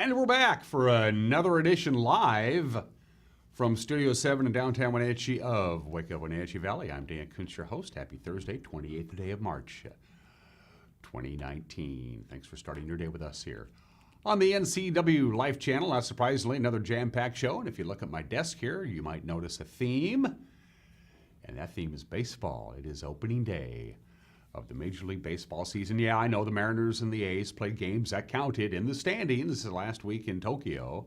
And we're back for another edition live from Studio 7 in downtown Wenatchee of Wake Up Wenatchee Valley. I'm Dan Kuntz, your host. Happy Thursday, 28th day of March, 2019. Thanks for starting your day with us here on the NCW Life Channel. Not surprisingly, another jam-packed show. And if you look at my desk here, you might notice a theme. And that theme is baseball. It is opening day of the Major League Baseball season. Yeah, I know the Mariners and the A's played games that counted in the standings last week in Tokyo.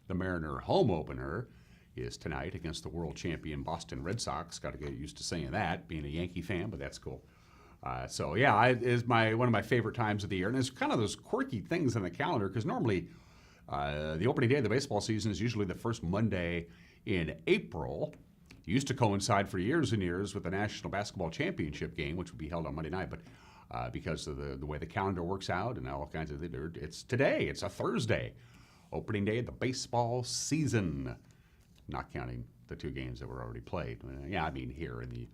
The Mariner home opener is tonight against the world champion Boston Red Sox. Got to get used to saying that, being a Yankee fan, but that's cool. So yeah, it is one of my favorite times of the year, and it's kind of those quirky things on the calendar because normally the opening day of the baseball season is usually the first Monday in April. It used to coincide for years and years with the National Basketball Championship game, which would be held on Monday night, but because of the way the calendar works out and all kinds of things, it's today. It's a Thursday, opening day of the baseball season, not counting the two games that were already played. Yeah, I mean here in the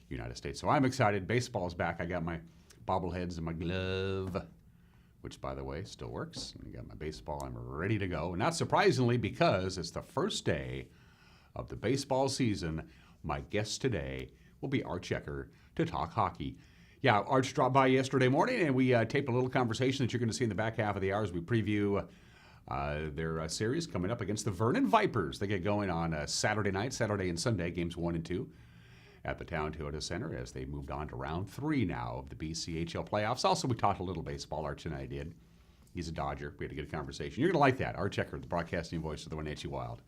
United States. So I'm excited. Baseball's back. I got my bobbleheads and my glove, which, by the way, still works. I got my baseball. I'm ready to go. Not surprisingly, because it's the first day of the baseball season, my guest today will be Arch Ecker to talk hockey. Yeah, Arch dropped by yesterday morning, and we taped a little conversation that you're going to see in the back half of the hour as we preview their series coming up against the Vernon Vipers. They get going on Saturday night, Saturday and Sunday, games 1 and 2 at the Town Toyota Center as they moved on to round 3 now of the BCHL playoffs. Also, we talked a little baseball, Arch and I did. He's a Dodger. We had a good conversation. You're going to like that. Arch Ecker, the broadcasting voice of the Wenatchee Wild,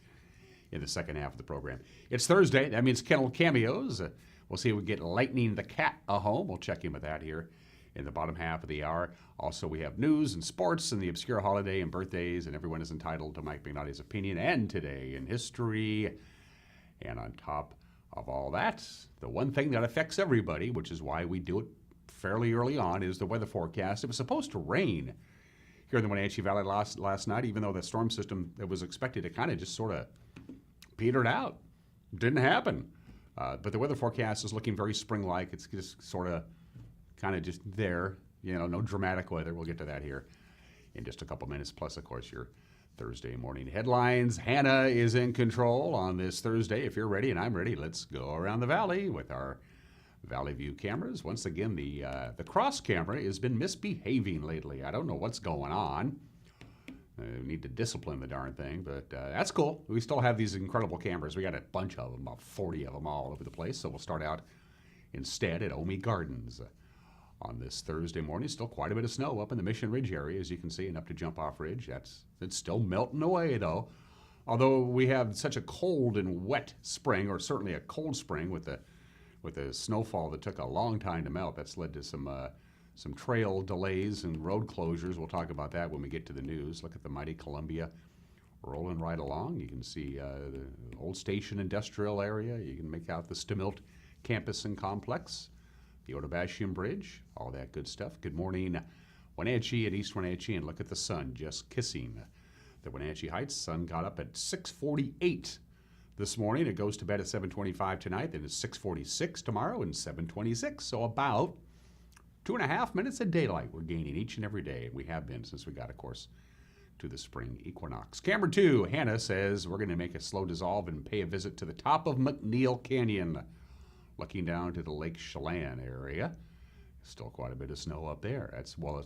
in the second half of the program. It's Thursday. That means Kennel Cameos. We'll see if we get Lightning the Cat a home. We'll check in with that here in the bottom half of the hour. Also, we have news and sports and the obscure holiday and birthdays, and everyone is entitled to Mike McNally's opinion and today in history. And on top of all that, the one thing that affects everybody, which is why we do it fairly early on, is the weather forecast. It was supposed to rain here in the Wenatchee Valley last night, even though the storm system that was expected to kind of just sort of petered out. Didn't happen. But the weather forecast is looking very spring-like. It's just sort of kind of just there. You know, no dramatic weather. We'll get to that here in just a couple minutes. Plus, of course, your Thursday morning headlines. Hannah is in control on this Thursday. If you're ready and I'm ready, let's go around the valley with our Valley View cameras. Once again, the cross camera has been misbehaving lately. I don't know what's going on. We need to discipline the darn thing, but that's cool. We still have these incredible cameras. We got a bunch of them, about 40 of them all over the place. So we'll start out instead at Omi Gardens on this Thursday morning. Still quite a bit of snow up in the Mission Ridge area, as you can see, and up to Jump Off Ridge. It's still melting away, though. Although we have such a cold and wet spring, or certainly a cold spring with the snowfall that took a long time to melt, that's led to some trail delays and road closures. We'll talk about that when we get to the news. Look at the mighty Columbia rolling right along. You can see the Old Station Industrial area. You can make out the Stemilt campus and complex, the Otabashian Bridge, all that good stuff. Good morning, Wenatchee and East Wenatchee, and look at the sun just kissing the Wenatchee Heights. Sun got up at 6:48 this morning. It goes to bed at 7:25 tonight. Then it's 6:46 tomorrow and 7:26. So about 2.5 minutes of daylight we're gaining each and every day. We have been since we got, of course, to the spring equinox. Camera 2, Hannah says we're going to make a slow dissolve and pay a visit to the top of McNeil Canyon, looking down to the Lake Chelan area. Still quite a bit of snow up there.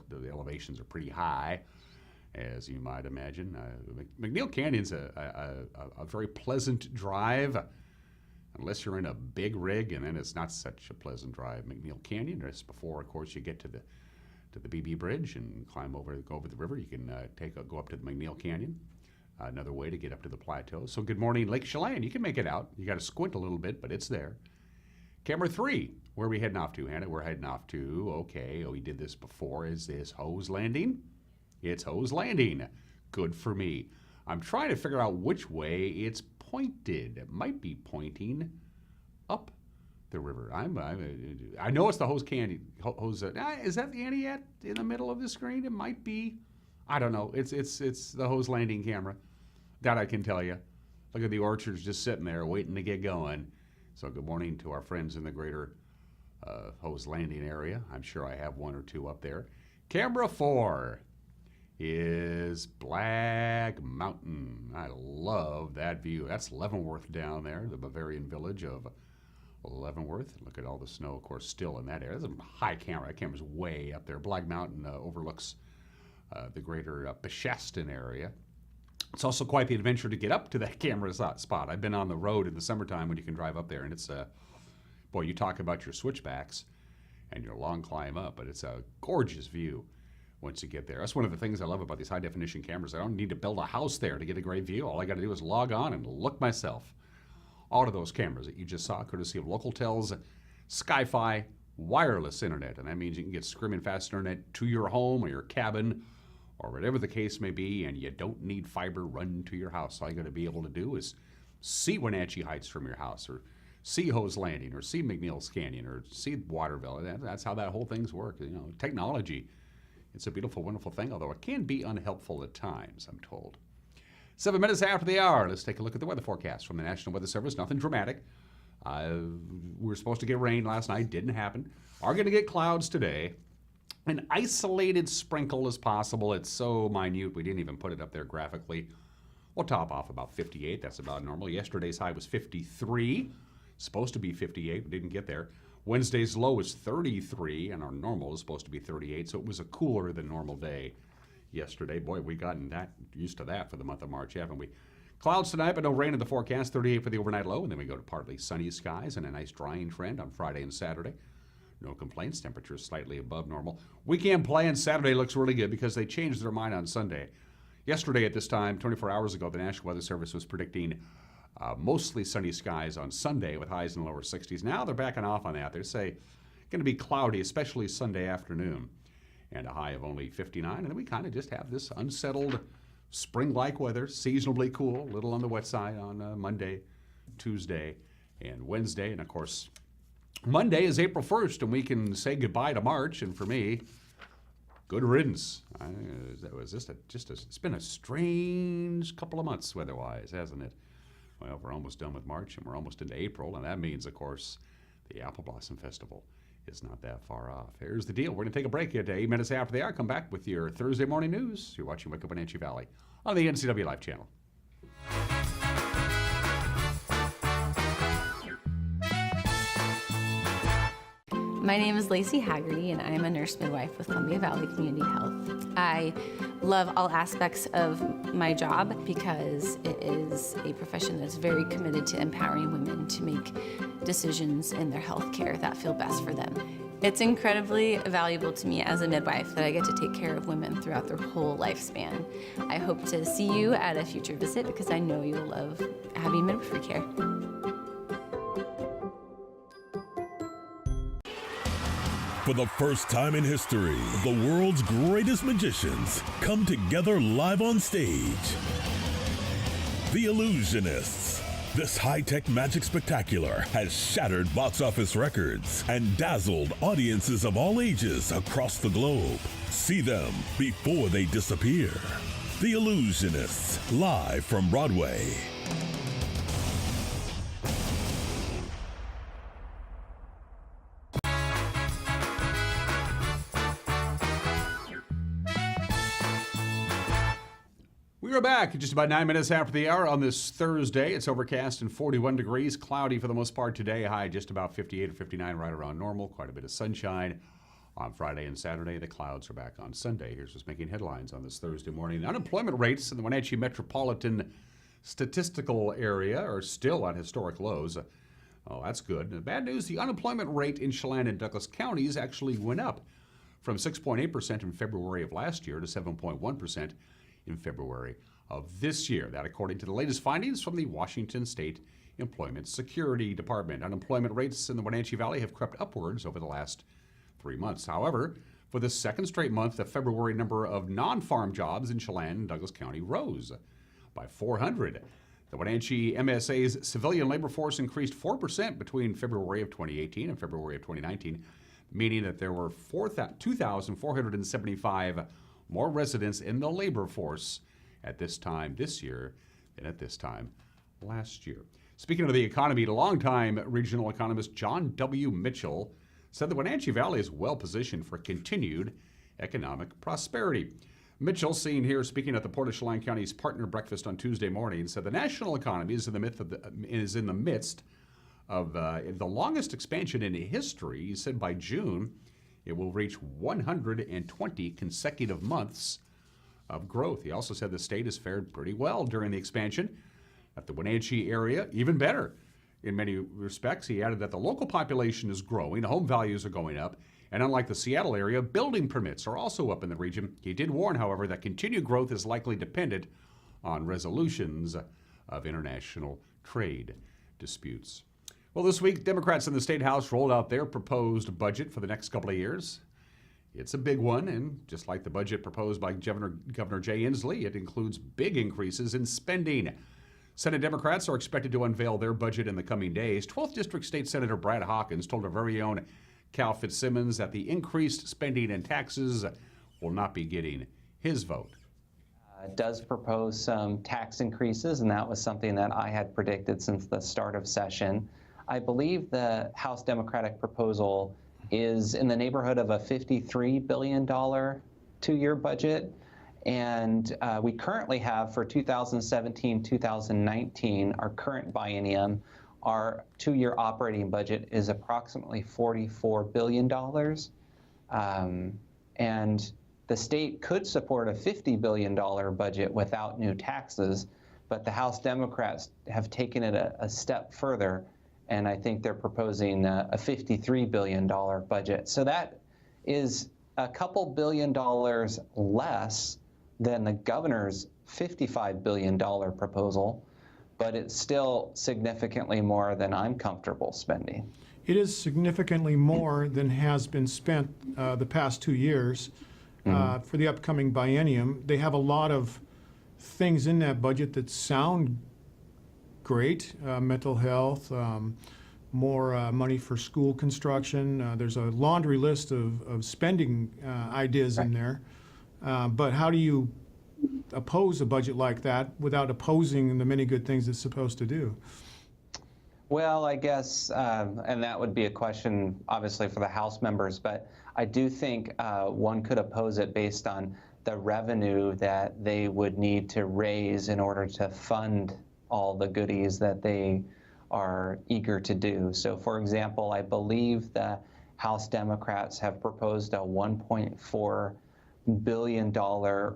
The elevations are pretty high, as you might imagine. McNeil Canyon's a very pleasant drive, unless you're in a big rig, and then it's not such a pleasant drive. McNeil Canyon, just before, of course, you get to the BB Bridge and go over the river. You can go up to the McNeil Canyon. Another way to get up to the plateau. So good morning, Lake Chelan. You can make it out. You got to squint a little bit, but it's there. Camera 3, where are we heading off to, Hannah? We're heading off to, we did this before. Is this Hose Landing? It's Hose Landing. Good for me. I'm trying to figure out which way it's pointed. It might be pointing up the river. I know it's the Hose Candy. Is that the Aniat in the middle of the screen? It might be. I don't know. It's the Hose Landing camera. That I can tell you. Look at the orchards just sitting there waiting to get going. So good morning to our friends in the greater Hose Landing area. I'm sure I have one or two up there. Camera 4. is Black Mountain. I love that view. That's Leavenworth down there, the Bavarian village of Leavenworth. Look at all the snow, of course, still in that area. There's a high camera. That camera's way up there. Black Mountain overlooks the greater Besheston area. It's also quite the adventure to get up to that camera spot. I've been on the road in the summertime when you can drive up there, and it's boy, you talk about your switchbacks and your long climb up, but it's a gorgeous view once you get there. That's one of the things I love about these high-definition cameras. I don't need to build a house there to get a great view. All I got to do is log on and look myself. All of those cameras that you just saw, courtesy of Localtel's Sky-Fi wireless internet, and that means you can get screaming fast internet to your home or your cabin or whatever the case may be, and you don't need fiber run to your house. All you got to be able to do is see Wenatchee Heights from your house, or see Hose Landing, or see McNeil's Canyon, or see Waterville. That's how that whole thing's work. You know, technology, it's a beautiful, wonderful thing, although it can be unhelpful at times, I'm told. 7 minutes after the hour, let's take a look at the weather forecast from the National Weather Service. Nothing dramatic. We were supposed to get rain last night. Didn't happen. Are going to get clouds today. An isolated sprinkle is possible. It's so minute, we didn't even put it up there graphically. We'll top off about 58. That's about normal. Yesterday's high was 53. Supposed to be 58. We didn't get there. Wednesday's low was 33, and our normal is supposed to be 38, so it was a cooler than normal day yesterday. Boy, we've gotten that used to that for the month of March, haven't we? Clouds tonight, but no rain in the forecast. 38 for the overnight low, and then we go to partly sunny skies and a nice drying trend on Friday and Saturday. No complaints. Temperatures slightly above normal. Weekend play on Saturday looks really good because they changed their mind on Sunday. Yesterday at this time, 24 hours ago, the National Weather Service was predicting mostly sunny skies on Sunday with highs in the lower 60s. Now they're backing off on that. They say it's going to be cloudy, especially Sunday afternoon, and a high of only 59. And then we kind of just have this unsettled spring-like weather, seasonably cool, a little on the wet side on Monday, Tuesday, and Wednesday. And, of course, Monday is April 1st, and we can say goodbye to March. And for me, good riddance. It was it's been a strange couple of months weather-wise, hasn't it? Well, we're almost done with March, and we're almost into April, and that means, of course, the Apple Blossom Festival is not that far off. Here's the deal. We're going to take a break at 8 minutes after the hour. Come back with your Thursday morning news. You're watching Wake Up Wenatchee Valley on the NCW Live channel. My name is Lacey Haggerty, and I'm a nurse midwife with Columbia Valley Community Health. I love all aspects of my job because it is a profession that's very committed to empowering women to make decisions in their health care that feel best for them. It's incredibly valuable to me as a midwife that I get to take care of women throughout their whole lifespan. I hope to see you at a future visit because I know you'll love having midwifery care. For the first time in history, the world's greatest magicians come together live on stage. The Illusionists. This high-tech magic spectacular has shattered box office records and dazzled audiences of all ages across the globe. See them before they disappear. The Illusionists, live from Broadway. We're back just about 9 minutes after the hour on this Thursday. It's overcast and 41 degrees, cloudy for the most part today. High just about 58 or 59, right around normal. Quite a bit of sunshine on Friday and Saturday. The clouds are back on Sunday. Here's what's making headlines on this Thursday morning. Unemployment rates in the Wenatchee metropolitan statistical area are still at historic lows. Oh, that's good. The bad news, the unemployment rate in Chelan and Douglas counties actually went up from 6.8% in February of last year to 7.1% in February of this year. That according to the latest findings from the Washington State Employment Security Department. Unemployment rates in the Wenatchee Valley have crept upwards over the last 3 months. However, for the second straight month, the February number of non-farm jobs in Chelan and Douglas County rose by 400. The Wenatchee MSA's civilian labor force increased 4% between February of 2018 and February of 2019, meaning that there were 2,475 more residents in the labor force at this time this year than at this time last year. Speaking of the economy, longtime regional economist John W. Mitchell said the Wenatchee Valley is well positioned for continued economic prosperity. Mitchell, seen here speaking at the Port of Chelan County's partner breakfast on Tuesday morning, said the national economy is in the midst of the longest expansion in history. He said by June, it will reach 120 consecutive months of growth. He also said the state has fared pretty well during the expansion. At the Wenatchee area, even better in many respects. He added that the local population is growing, home values are going up, and unlike the Seattle area, building permits are also up in the region. He did warn, however, that continued growth is likely dependent on resolutions of international trade disputes. Well, this week, Democrats in the State House rolled out their proposed budget for the next couple of years. It's a big one, and just like the budget proposed by Governor Jay Inslee, it includes big increases in spending. Senate Democrats are expected to unveil their budget in the coming days. 12th District State Senator Brad Hawkins told our very own Cal Fitzsimmons that the increased spending and taxes will not be getting his vote. It does propose some tax increases, and that was something that I had predicted since the start of session. I believe the House Democratic proposal is in the neighborhood of a $53 billion two-year budget. And we currently have for 2017-2019, our current biennium, our two-year operating budget is approximately $44 billion. And the state could support a $50 billion budget without new taxes, but the House Democrats have taken it a step further, and I think they're proposing a $53 billion budget. So that is a couple $1 billion less than the governor's $55 billion proposal, but it's still significantly more than I'm comfortable spending. It is significantly more than has been spent the past 2 years for the upcoming biennium. They have a lot of things in that budget that sound great, mental health, more money for school construction. There's a laundry list of spending ideas in there. But how do you oppose a budget like that without opposing the many good things it's supposed to do? Well, I guess, and that would be a question, obviously, for the House members, but I do think one could oppose it based on the revenue that they would need to raise in order to fund all the goodies that they are eager to do. So, for example, I believe the House Democrats have proposed a $1.4 billion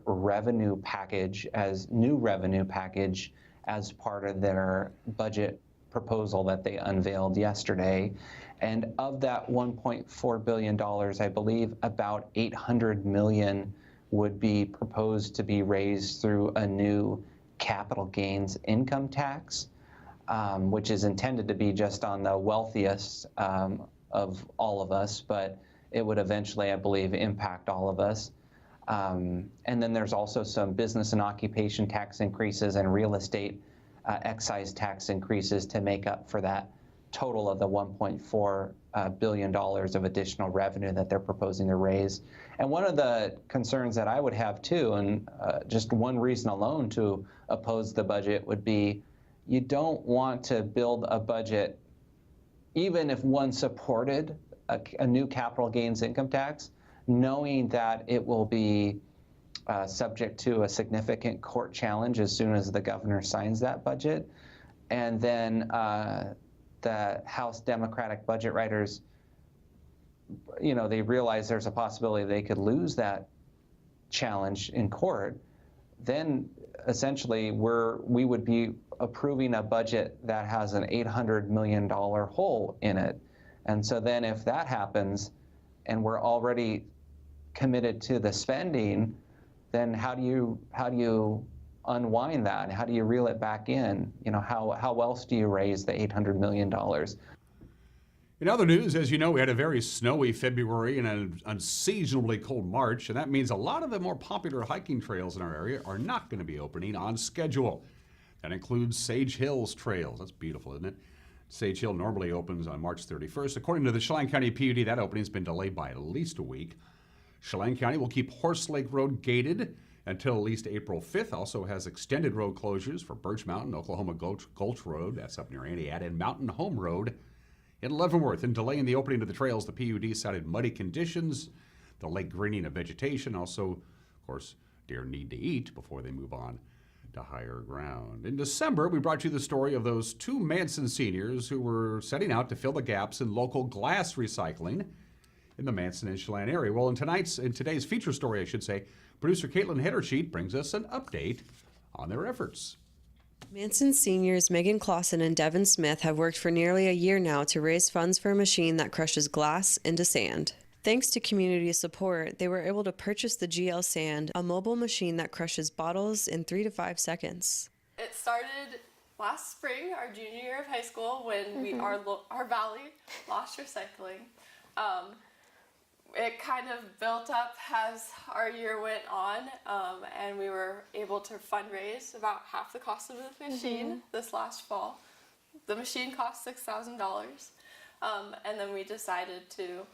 revenue package new revenue package as part of their budget proposal that they unveiled yesterday. And of that $1.4 billion, I believe about $800 million would be proposed to be raised through a new capital gains income tax, which is intended to be just on the wealthiest of all of us, but it would eventually, I believe, impact all of us. And then there's also some business and occupation tax increases and real estate excise tax increases to make up for that total of the $1.4 billion of additional revenue that they're proposing to raise. And one of the concerns that I would have too, and just one reason alone to oppose the budget would be you don't want to build a budget, even if one supported a new capital gains income tax, knowing that it will be subject to a significant court challenge as soon as the governor signs that budget. And then the House Democratic budget writers, you know, they realize there's a possibility they could lose that challenge in court. Then essentially we would be approving a budget that has an $800 million hole in it. And so then if that happens and we're already committed to the spending, then how do you unwind that? How do you reel it back in? You know, how else do you raise the $800 million? In other news, as you know, we had a very snowy February and an unseasonably cold March, and that means a lot of the more popular hiking trails in our area are not going to be opening on schedule. That includes Sage Hills Trails. That's beautiful, isn't it? Sage Hill normally opens on March 31st. According to the Chelan County PUD, that opening has been delayed by at least a week. Chelan County will keep Horse Lake Road gated until at least April 5th. Also has extended road closures for Birch Mountain, Oklahoma Gulch Road, that's up near Antioch, and Mountain Home Road in Leavenworth. In delaying the opening of the trails, the PUD cited muddy conditions, the late greening of vegetation, also, of course, Deer need to eat before they move on to higher ground. In December, we brought you the story of those two Manson seniors who were setting out to fill the gaps in local glass recycling in the Manson and Chelan area. Well, in today's feature story, I should say, producer Caitlin Heddersheet brings us an update on their efforts. Manson seniors Megan Clausen and Devin Smith have worked for nearly a year now to raise funds for a machine that crushes glass into sand. Thanks to community support, they were able to purchase the GL Sand, a mobile machine that crushes bottles in 3 to 5 seconds. It started last spring, our junior year of high school, when our valley lost recycling. It kind of built up as our year went on, and we were able to fundraise about half the cost of the machine this last fall. The machine cost $6,000, and then we decided to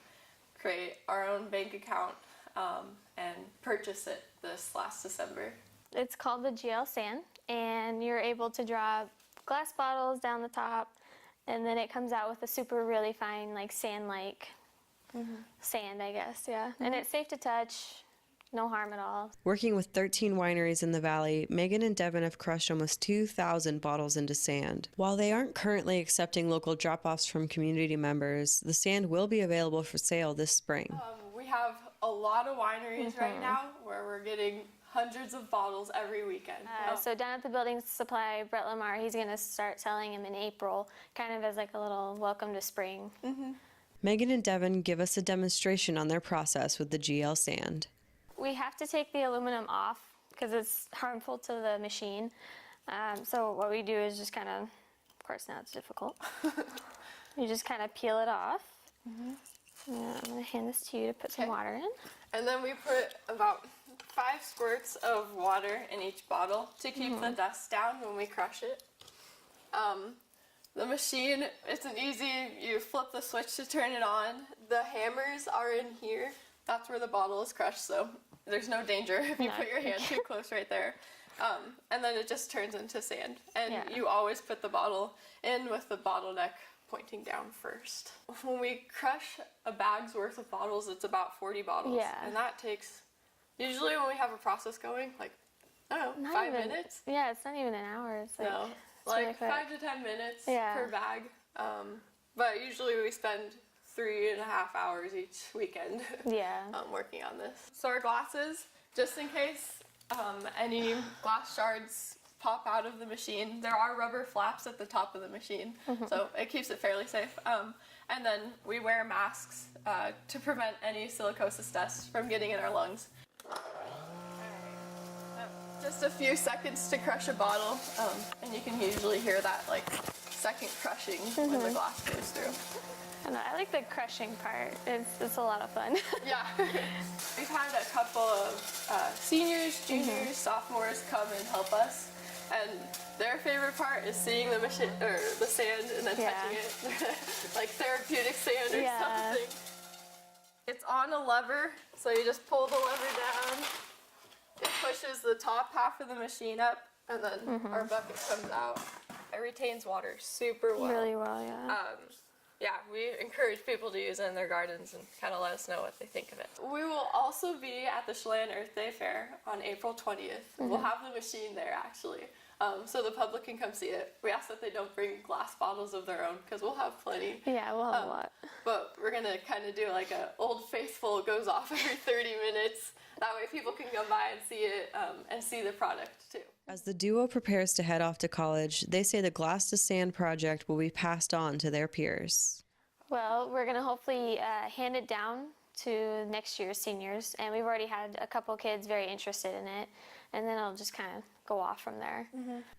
create our own bank account and purchase it this last December. It's called the GL Sand, and you're able to draw glass bottles down the top, and then it comes out with a super really fine, like sand-like sand, I guess, yeah. And it's safe to touch, no harm at all. Working with 13 wineries in the valley, Megan and Devin have crushed almost 2,000 bottles into sand. While they aren't currently accepting local drop-offs from community members, the sand will be available for sale this spring. We have a lot of wineries right now where we're getting hundreds of bottles every weekend. So down at the building supply, Brett Lamar, he's going to start selling them in April, kind of as like a little welcome to spring. Megan and Devin give us a demonstration on their process with the GL Sand. We have to take the aluminum off because it's harmful to the machine. So what we do is just kind of course now it's difficult. You just kind of peel it off. Yeah, I'm going to hand this to you to put some water in. And then we put about 5 squirts of water in each bottle to keep the dust down when we crush it. The machine, it's an easy, you flip the switch to turn it on. The hammers are in here. That's where the bottle is crushed, so there's no danger if you put your hand too close right there. And then it just turns into sand. And you always put the bottle in with the bottleneck pointing down first. When we crush a bag's worth of bottles, it's about 40 bottles. Yeah. And that takes, usually when we have a process going, like, I don't know, Not 5 even- minutes? Yeah, it's not even an hour. It's like, No, it's really like quick. 5 to 10 minutes Yeah. per bag. But usually we spend 3.5 hours each weekend Yeah. working on this. So our glasses, just in case any glass shards pop out of the machine, there are rubber flaps at the top of the machine, so it keeps it fairly safe. And then we wear masks to prevent any silicosis dust from getting in our lungs. Just a few seconds to crush a bottle, and you can usually hear that like second crushing when the glass goes through. I don't know, I like the crushing part. It's a lot of fun. Yeah. We've had a couple of seniors, juniors, sophomores come and help us, and their favorite part is seeing the machine or the sand and then touching it, like therapeutic sand or something. It's on a lever, so you just pull the lever down. It pushes the top half of the machine up, and then our bucket comes out. It retains water super well. Really well, yeah. Yeah, we encourage people to use it in their gardens and kind of let us know what they think of it. We will also be at the Chelan Earth Day Fair on April 20th. We'll have the machine there, actually, so the public can come see it. We ask that they don't bring glass bottles of their own, because we'll have plenty. Yeah, we'll have a lot. But we're going to kind of do like a Old Faithful goes off every 30 minutes. That way people can come by and see it and see the product, too. As the duo prepares to head off to college, they say the Glass to Sand project will be passed on to their peers. Well, we're going to hopefully hand it down to next year's seniors, and we've already had a couple kids very interested in it, and then it'll just kind of go off from there.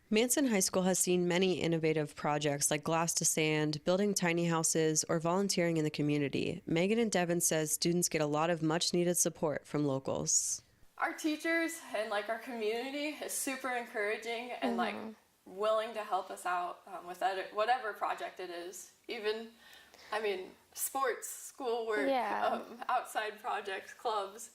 Manson High School has seen many innovative projects like Glass to Sand, building tiny houses, or volunteering in the community. Megan and Devin says students get a lot of much-needed support from locals. Our teachers and like our community is super encouraging and like willing to help us out with whatever project it is. Even, I mean, sports, schoolwork, outside projects, clubs.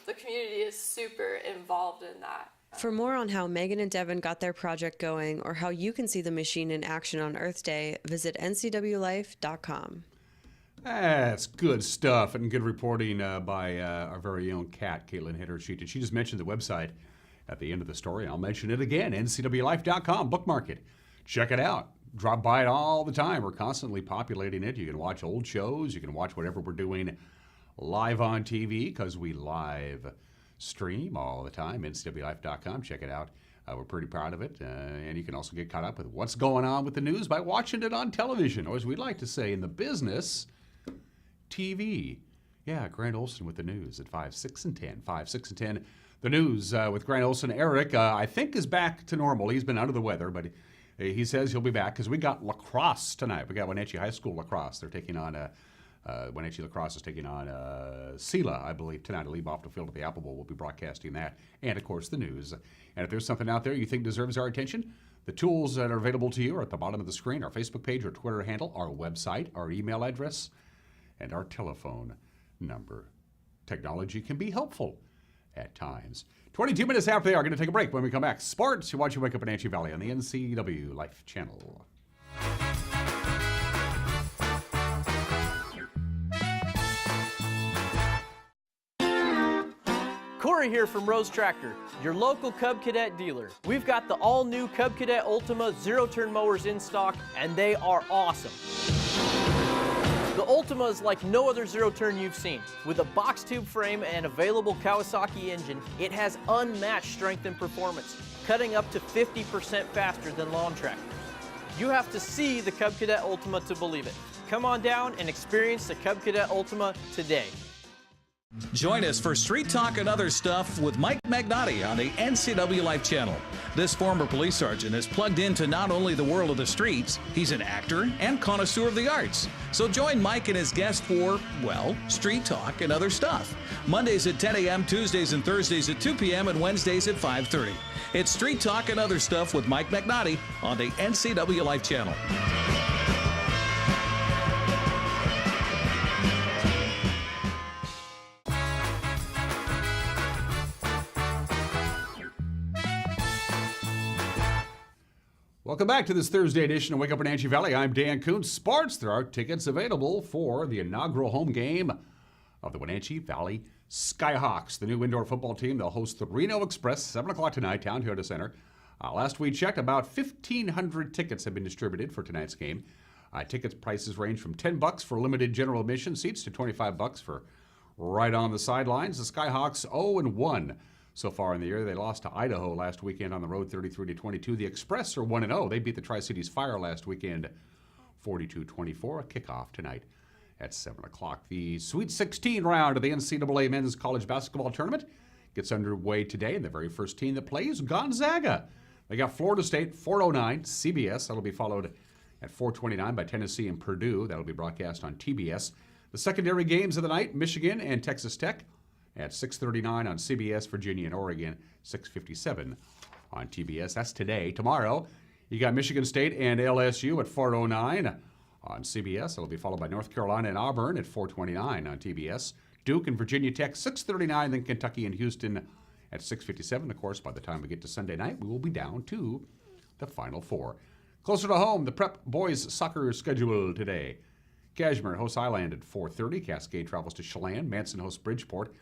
The community is super involved in that. For more on how Megan and Devin got their project going or how you can see the machine in action on Earth Day, visit ncwlife.com. That's good stuff and good reporting by our very own Kat, Caitlin Hitter. She just mentioned the website at the end of the story. I'll mention it again, ncwlife.com. Bookmark it. Check it out. Drop by it all the time. We're constantly populating it. You can watch old shows. You can watch whatever we're doing live on TV because we live stream all the time. ncwlife.com. Check it out. We're pretty proud of it. And you can also get caught up with what's going on with the news by watching it on television, or as we like to say in the business, TV. Yeah, Grant Olson with the news at 5, 6, and 10. 5, 6, and 10. The news with Grant Olson. Eric, I think, is back to normal. He's been under the weather, but he says he'll be back because we got lacrosse tonight. We got Wenatchee High School lacrosse. They're taking on Wenatchee Lacrosse is taking on Sela, I believe, tonight. Leave off the field at the Apple Bowl. We'll be broadcasting that. And, of course, the news. And if there's something out there you think deserves our attention, the tools that are available to you are at the bottom of the screen, our Facebook page, our Twitter handle, our website, our email address, and our telephone number. Technology can be helpful at times. 22 minutes after they are going to take a break. When we come back, sports, you watch you Wake Up Wenatchee Valley on the NCW Life Channel. Corey here from Rose Tractor, your local Cub Cadet dealer. We've got the all-new Cub Cadet Ultima zero-turn mowers in stock, and they are awesome. The Ultima is like no other zero-turn you've seen. With a box tube frame and available Kawasaki engine, it has unmatched strength and performance, cutting up to 50% faster than lawn tractors. You have to see the Cub Cadet Ultima to believe it. Come on down and experience the Cub Cadet Ultima today. Join us for Street Talk and Other Stuff with Mike Magnotti on the NCW Life Channel. This former police sergeant is plugged into not only the world of the streets, he's an actor and connoisseur of the arts. So join Mike and his guest for, well, Street Talk and Other Stuff. Mondays at 10 a.m., Tuesdays and Thursdays at 2 p.m., and Wednesdays at 5:30. It's Street Talk and Other Stuff with Mike Magnotti on the NCW Life Channel. Welcome back to this Thursday edition of Wake Up Wenatchee Valley. I'm Dan Kuntz. Sports, there are tickets available for the inaugural home game of the Wenatchee Valley Skyhawks, the new indoor football team. They'll host the Reno Express, 7 o'clock tonight, Town Toyota Center. Last we checked, about 1,500 tickets have been distributed for tonight's game. Tickets prices range from $10 for limited general admission seats to $25 for right on the sidelines. The Skyhawks 0-1. So far in the year, they lost to Idaho last weekend on the road, 33-22. The Express are 1-0. They beat the Tri-Cities Fire last weekend, 42-24. A kickoff tonight at 7 o'clock. The Sweet 16 round of the NCAA Men's College Basketball Tournament gets underway today, and the very first team that plays, Gonzaga. They got Florida State, 4:09, CBS. That'll be followed at 4:29 by Tennessee and Purdue. That'll be broadcast on TBS. The secondary games of the night, Michigan and Texas Tech at 6:39 on CBS, Virginia and Oregon, 6:57 on TBS. That's today. Tomorrow, you got Michigan State and LSU at 4:09 on CBS. It'll be followed by North Carolina and Auburn at 4:29 on TBS. Duke and Virginia Tech, 6:39, then Kentucky and Houston at 6:57. Of course, by the time we get to Sunday night, we will be down to the Final Four. Closer to home, the Prep boys soccer schedule today. Cashmere hosts Island at 4:30. Cascade travels to Chelan. Manson hosts Bridgeport.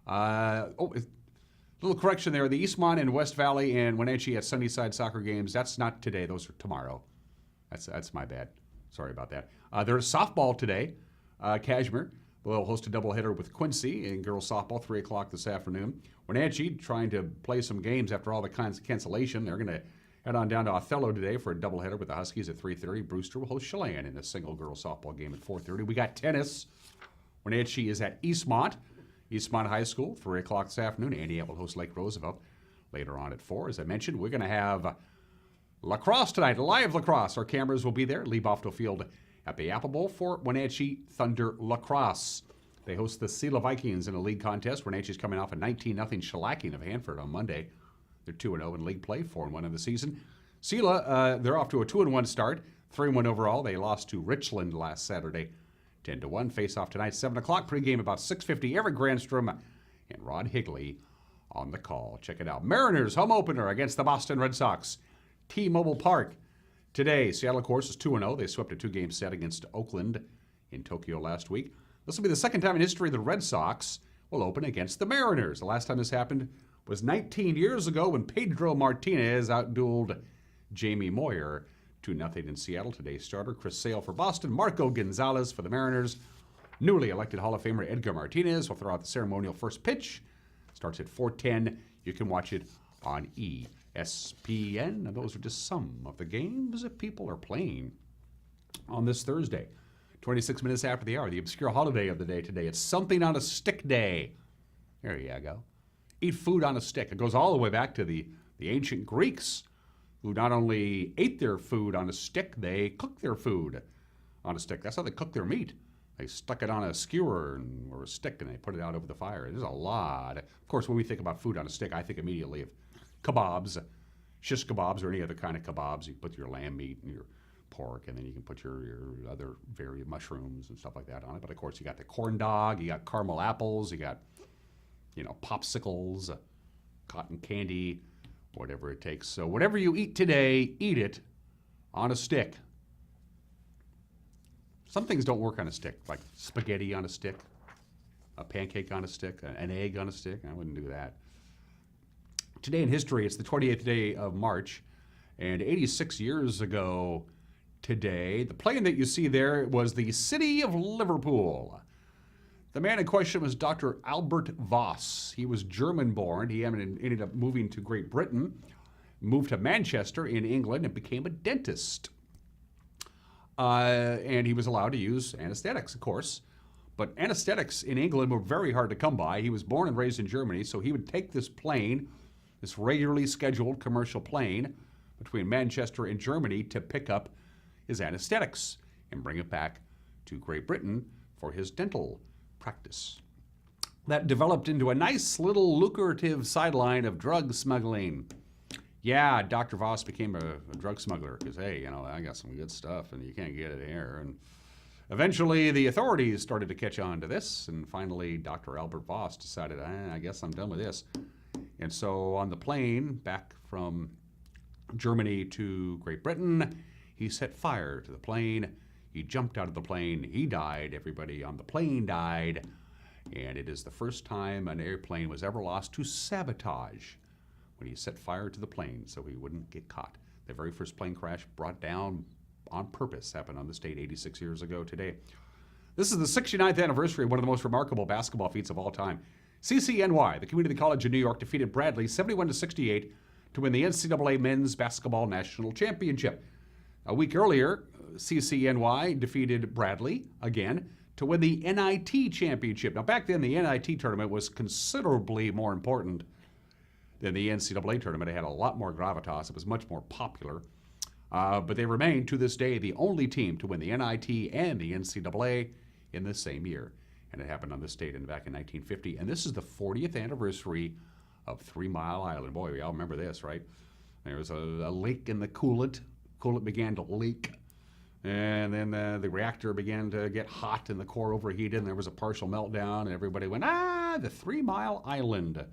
Little correction there. The Eastmont and West Valley and Wenatchee at Sunnyside soccer games, that's not today. Those are tomorrow. That's my bad. Sorry about that. There's softball today. Cashmere will host a doubleheader with Quincy in girls softball, 3 o'clock this afternoon. Wenatchee trying to play some games after all the cancellation. They're going to head on down to Othello today for a doubleheader with the Huskies at 3:30. Brewster will host Chelan in a single girls softball game at 4:30. We got tennis. Wenatchee is at Eastmont High School, 3 o'clock this afternoon. Antioch will host Lake Roosevelt later on at 4. As I mentioned, we're going to have lacrosse tonight, live lacrosse. Our cameras will be there. Lee Bofto Field at the Apple Bowl for Wenatchee Thunder Lacrosse. They host the Sela Vikings in a league contest. Wenatchee's coming off a 19-0 shellacking of Hanford on Monday. They're 2-0 in league play, 4-1 in the season. Sela, they're off to a 2-1 start, 3-1 overall. They lost to Richland last Saturday, 10-1. Face off tonight, 7 o'clock. Pregame about 6:50. Eric Granstrom and Rod Higley on the call. Check it out. Mariners home opener against the Boston Red Sox. T-Mobile Park today. Seattle, of course, is 2-0. They swept a 2-game set against Oakland in Tokyo last week. This will be the second time in history the Red Sox will open against the Mariners. The last time this happened was 19 years ago when Pedro Martinez outdueled Jamie Moyer 2-0 in Seattle. Today's starter, Chris Sale for Boston, Marco Gonzalez for the Mariners. Newly elected Hall of Famer Edgar Martinez will throw out the ceremonial first pitch. Starts at 4:10. You can watch it on ESPN. And those are just some of the games that people are playing on this Thursday. 26 minutes after the hour, the obscure holiday of the day today. It's Something on a Stick Day. There you go. Eat food on a stick. It goes all the way back to the ancient Greeks, who not only ate their food on a stick, they cooked their food on a stick. That's how they cooked their meat. They stuck it on a skewer or a stick, and they put it out over the fire. There's a lot. Of course, when we think about food on a stick, I think immediately of kebabs, shish kebabs, or any other kind of kebabs. You put your lamb meat and your pork, and then you can put your other various mushrooms and stuff like that on it. But of course, you got the corn dog, you got caramel apples, you got, popsicles, cotton candy, whatever it takes. So whatever you eat today, eat it on a stick. Some things don't work on a stick, like spaghetti on a stick, a pancake on a stick, an egg on a stick. I wouldn't do that. Today in history, it's the 28th day of March, and 86 years ago today, the plane that you see there was the City of Liverpool. The man in question was Dr. Albert Voss. He was German-born. He ended up moving to Great Britain, moved to Manchester in England, and became a dentist. And he was allowed to use anesthetics, of course. But anesthetics in England were very hard to come by. He was born and raised in Germany, so he would take this plane, this regularly scheduled commercial plane, between Manchester and Germany to pick up his anesthetics and bring it back to Great Britain for his dental practice. That developed into a nice little lucrative sideline of drug smuggling. Yeah, Dr. Voss became a drug smuggler because, hey, I got some good stuff and you can't get it here. And eventually the authorities started to catch on to this, and finally Dr. Albert Voss decided, I guess I'm done with this. And so on the plane back from Germany to Great Britain, he set fire to the plane. He jumped out of the plane. He died. Everybody on the plane died. And it is the first time an airplane was ever lost to sabotage, when he set fire to the plane so he wouldn't get caught. The very first plane crash brought down on purpose happened on this date 86 years ago today. This is the 69th anniversary of one of the most remarkable basketball feats of all time. CCNY, the Community College of New York, defeated Bradley 71-68 to win the NCAA Men's Basketball National Championship. A week earlier, CCNY defeated Bradley again to win the NIT Championship. Now, back then, the NIT tournament was considerably more important than the NCAA tournament. It had a lot more gravitas. It was much more popular. But they remain, to this day, the only team to win the NIT and the NCAA in the same year. And it happened on this date back in 1950. And this is the 40th anniversary of 3 Mile Island. Boy, we all remember this, right? There was a leak in the coolant. Coolant began to leak. And then the reactor began to get hot and the core overheated. And there was a partial meltdown. And everybody went, the 3 Mile Island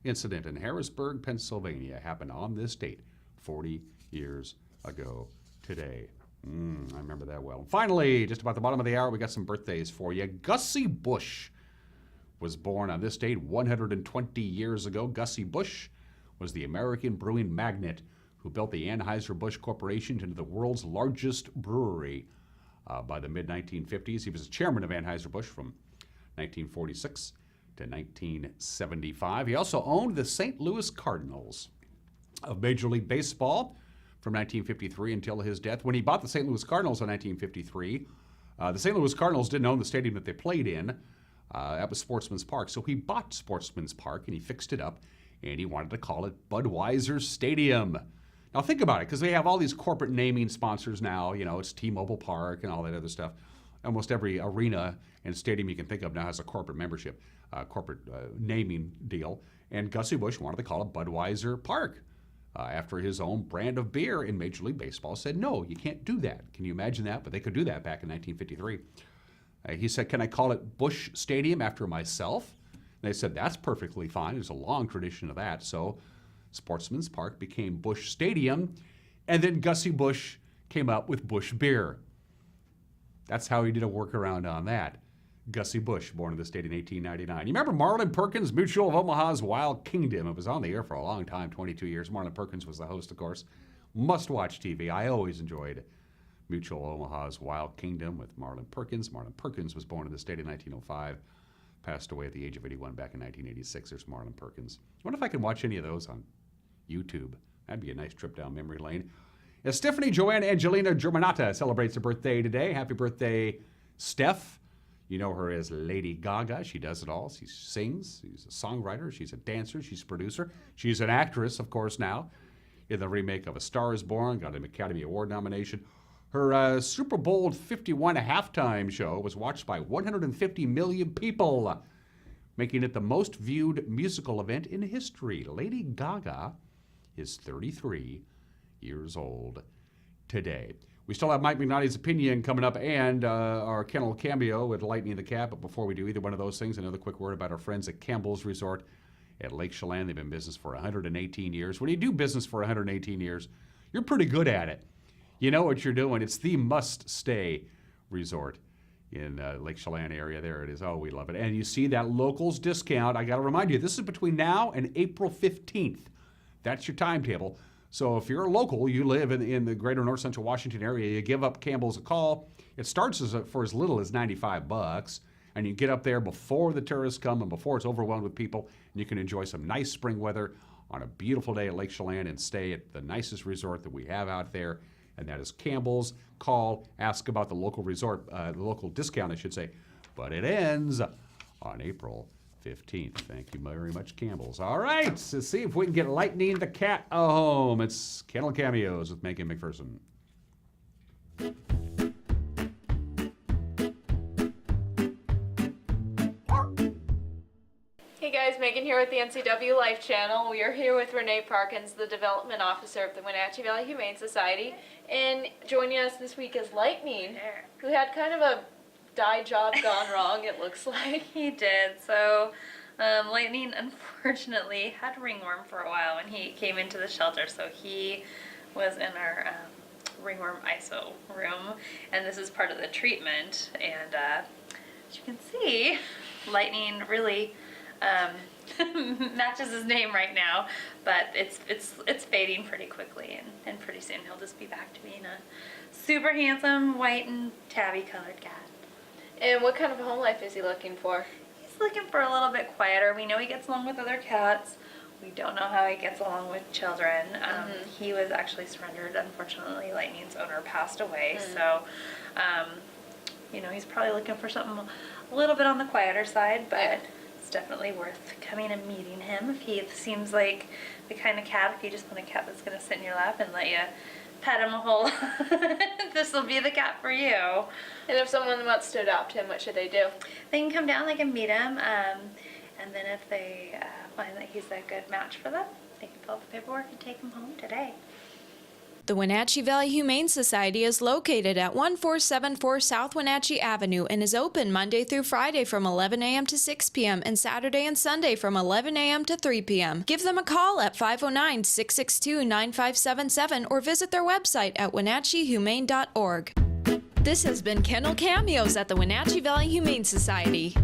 incident in Harrisburg, Pennsylvania happened on this date 40 years ago today. I remember that well. Finally, just about the bottom of the hour, we got some birthdays for you. Gussie Busch was born on this date 120 years ago. Gussie Busch was the American brewing magnate who built the Anheuser-Busch Corporation into the world's largest brewery by the mid-1950s. He was the chairman of Anheuser-Busch from 1946 to 1975. He also owned the St. Louis Cardinals of Major League Baseball from 1953 until his death. When he bought the St. Louis Cardinals in 1953, the St. Louis Cardinals didn't own the stadium that they played in. That was Sportsman's Park. So he bought Sportsman's Park and he fixed it up, and he wanted to call it Budweiser Stadium. Now think about it, because they have all these corporate naming sponsors now. It's T-Mobile Park and all that other stuff. Almost every arena and stadium you can think of now has a corporate membership, corporate naming deal. And Gussie Busch wanted to call it Budweiser Park after his own brand of beer, in Major League Baseball said, no, you can't do that. Can you imagine that? But they could do that back in 1953. He said, can I call it Busch Stadium after myself? And they said, that's perfectly fine. There's a long tradition of that. So Sportsman's Park became Busch Stadium, and then Gussie Busch came up with Busch Beer. That's how he did a workaround on that. Gussie Bush, born in the state in 1899. You remember Marlon Perkins, Mutual of Omaha's Wild Kingdom? It was on the air for a long time, 22 years. Marlon Perkins was the host, of course. Must-watch TV. I always enjoyed Mutual of Omaha's Wild Kingdom with Marlon Perkins. Marlon Perkins was born in the state in 1905, passed away at the age of 81 back in 1986. There's Marlon Perkins. I wonder if I can watch any of those on YouTube. That'd be a nice trip down memory lane. Stephanie Joanne Angelina Germanata celebrates her birthday today. Happy birthday, Steph. You know her as Lady Gaga. She does it all. She sings. She's a songwriter. She's a dancer. She's a producer. She's an actress, of course, now. In the remake of A Star is Born, got an Academy Award nomination. Her Super Bowl 51 halftime show was watched by 150 million people, making it the most viewed musical event in history. Lady Gaga is 33 years old today. We still have Mike McNally's opinion coming up and our kennel cameo with Lightning in the Cat. But before we do either one of those things, another quick word about our friends at Campbell's Resort at Lake Chelan. They've been in business for 118 years. When you do business for 118 years, you're pretty good at it. You know what you're doing. It's the must-stay resort in Lake Chelan area. There it is. Oh, we love it. And you see that locals discount. I got to remind you, this is between now and April 15th. That's your timetable. So if you're a local, you live in the greater north central Washington area, you give up Campbell's a call. It starts for as little as $95, and you get up there before the tourists come and before it's overwhelmed with people, and you can enjoy some nice spring weather on a beautiful day at Lake Chelan and stay at the nicest resort that we have out there, and that is Campbell's. Call, ask about the local resort, the local discount, I should say. But it ends on April 15th. Thank you very much, Campbell's. All right, let's see if we can get Lightning the Cat home. It's Kennel Cameos with Megan McPherson. Hey guys, Megan here with the NCW Life Channel. We are here with Renee Parkins, the Development Officer of the Wenatchee Valley Humane Society. And joining us this week is Lightning, who had kind of a dye job gone wrong, it looks like. He did. So Lightning unfortunately had ringworm for a while when he came into the shelter. So he was in our ringworm ISO room, and this is part of the treatment. And as you can see, Lightning really matches his name right now, but it's fading pretty quickly, and pretty soon he'll just be back to being a super handsome white and tabby colored cat. And what kind of a home life is he looking for? He's looking for a little bit quieter. We know he gets along with other cats. We don't know how he gets along with children. He was actually surrendered. Unfortunately, Lightning's owner passed away. So, you know, he's probably looking for something a little bit on the quieter side, but it's definitely worth coming and meeting him. If he seems like the kind of cat, if you just want a cat that's going to sit in your lap and let you pet him a whole this will be the cat for you. And if someone wants to adopt him, what should they do? They can come down, they can meet him, and then if they find that he's a good match for them, they can fill out the paperwork and take him home today. The Wenatchee Valley Humane Society is located at 1474 South Wenatchee Avenue and is open Monday through Friday from 11 a.m. to 6 p.m. and Saturday and Sunday from 11 a.m. to 3 p.m. Give them a call at 509-662-9577 or visit their website at wenatcheehumane.org. This has been Kennel Cameos at the Wenatchee Valley Humane Society.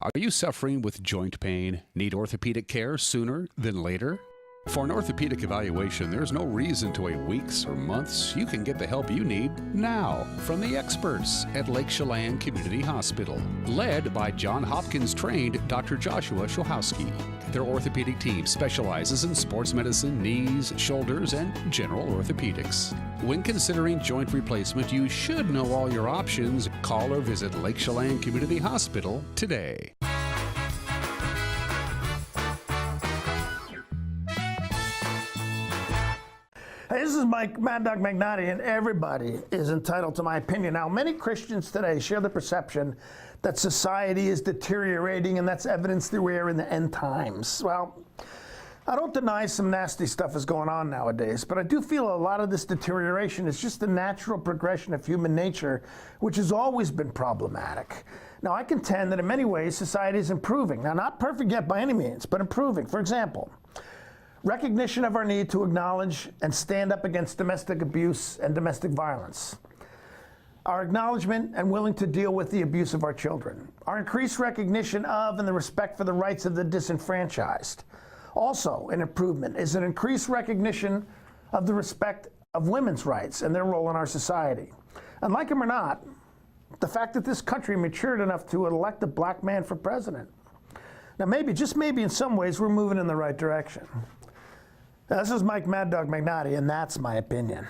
Are you suffering with joint pain? Need orthopedic care sooner than later? For an orthopedic evaluation, there's no reason to wait weeks or months. You can get the help you need now from the experts at Lake Chelan Community Hospital, led by John Hopkins-trained Dr. Joshua Shohowski. Their orthopedic team specializes in sports medicine, knees, shoulders, and general orthopedics. When considering joint replacement, you should know all your options. Call or visit Lake Chelan Community Hospital today. Hey, this is Mike Mad Dog Magnotti, and everybody is entitled to my opinion. Now, many Christians today share the perception that society is deteriorating, and that's evidence that we are in the end times. Well, I don't deny some nasty stuff is going on nowadays, but I do feel a lot of this deterioration is just the natural progression of human nature, which has always been problematic. Now, I contend that in many ways society is improving. Now, not perfect yet by any means, but improving. For example, recognition of our need to acknowledge and stand up against domestic abuse and domestic violence. Our acknowledgement and willing to deal with the abuse of our children. Our increased recognition of and the respect for the rights of the disenfranchised. Also, an improvement is an increased recognition of the respect of women's rights and their role in our society. And like them or not, the fact that this country matured enough to elect a black man for president. Now maybe, just maybe in some ways, we're moving in the right direction. Now, this is Mike Mad Dog Magnotti, and that's my opinion.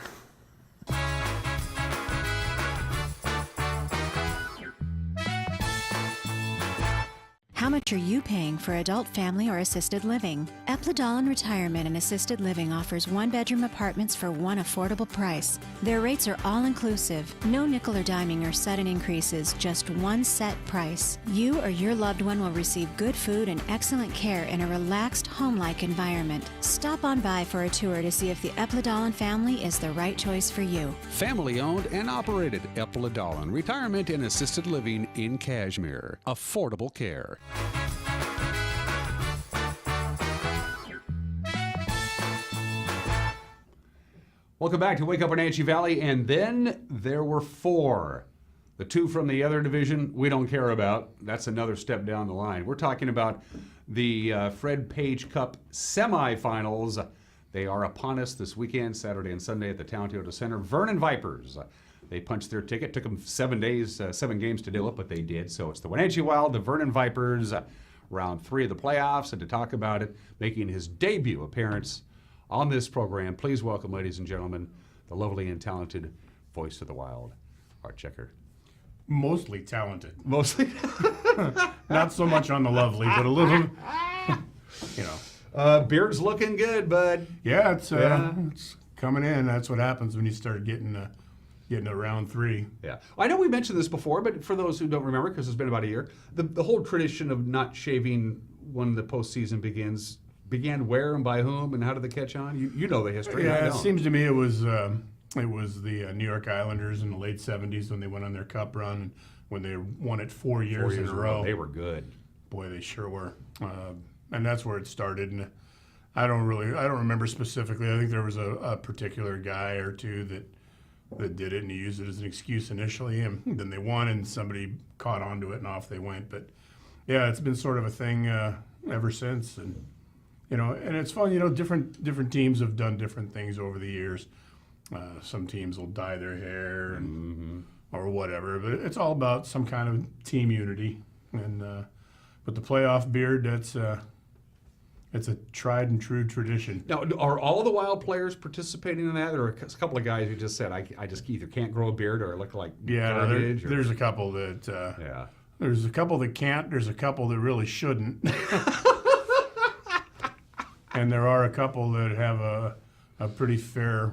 How much are you paying for adult, family, or assisted living? Epladolin Retirement and Assisted Living offers one-bedroom apartments for one affordable price. Their rates are all-inclusive, no nickel or diming or sudden increases, just one set price. You or your loved one will receive good food and excellent care in a relaxed, home-like environment. Stop on by for a tour to see if the Epladolin family is the right choice for you. Family-owned and operated Epladolin Retirement and Assisted Living in Cashmere. Affordable care. Welcome back to Wake Up Wenatchee Valley, and then there were four. The two from the other division we don't care about. That's another step down the line. We're talking about the Fred Page Cup semifinals. They are upon us this weekend, Saturday and Sunday at the Town Toyota Center. Vernon Vipers. They punched their ticket. Took them 7 days, 7 games to do it, but they did. So it's the Wenatchee Wild, the Vernon Vipers, round 3 of the playoffs. And to talk about it, making his debut appearance on this program, please welcome, ladies and gentlemen, the lovely and talented voice of the Wild, Arch Ecker. Mostly talented. Mostly? Not so much on the lovely, but a little, you know. Beard's looking good, bud. Yeah, it's coming in. That's what happens when you start getting to round 3. Yeah. I know we mentioned this before, but for those who don't remember, because it's been about a year, the whole tradition of not shaving when the postseason began where and by whom, and how did they catch on? You know the history. Yeah, it seems to me it was the New York Islanders in the late 70s when they went on their cup run, and when they won it 4 years in a row. They were good. Boy, they sure were. And that's where it started. And I don't remember specifically. I think there was a particular guy or two that did it, and he used it as an excuse initially, and then they won, and somebody caught onto it, and off they went. But yeah, it's been sort of a thing ever since, and and it's fun. Different teams have done different things over the years. Some teams will dye their hair or whatever, but it's all about some kind of team unity. And but the playoff beard, it's a tried and true tradition. Now, are all the Wild players participating in that, or a couple of guys who just said, I just either can't grow a beard or I look like garbage? There's a couple that there's a couple that can't. There's a couple that really shouldn't. And there are a couple that have a pretty fair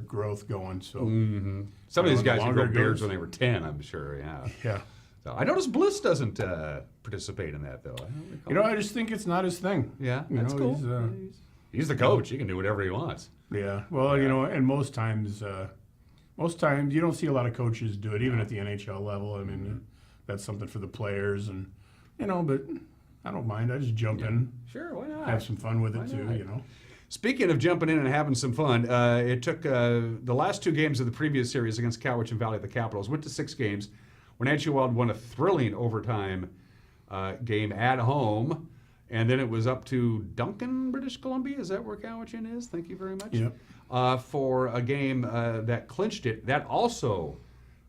growth going. So some of these guys would grow beards when they were 10, I'm sure. Yeah. Yeah. So I noticed Bliss doesn't participate in that, though. I just think it's not his thing. Yeah, that's cool. He's the coach. He can do whatever he wants. Yeah. Well, and most times you don't see a lot of coaches do it, even at the NHL level. I mean, that's something for the players, and but I don't mind. I just jump in. Sure, why not? Have some fun with it too. Speaking of jumping in and having some fun, it took the last 2 games of the previous series against Cowichan and Valley, the Capitals, went to 6 games. Wenatchee Wild won a thrilling overtime game at home, and then it was up to Duncan, British Columbia. Is that where Cowichan is? Thank you very much. Yep. For a game that clinched it. That also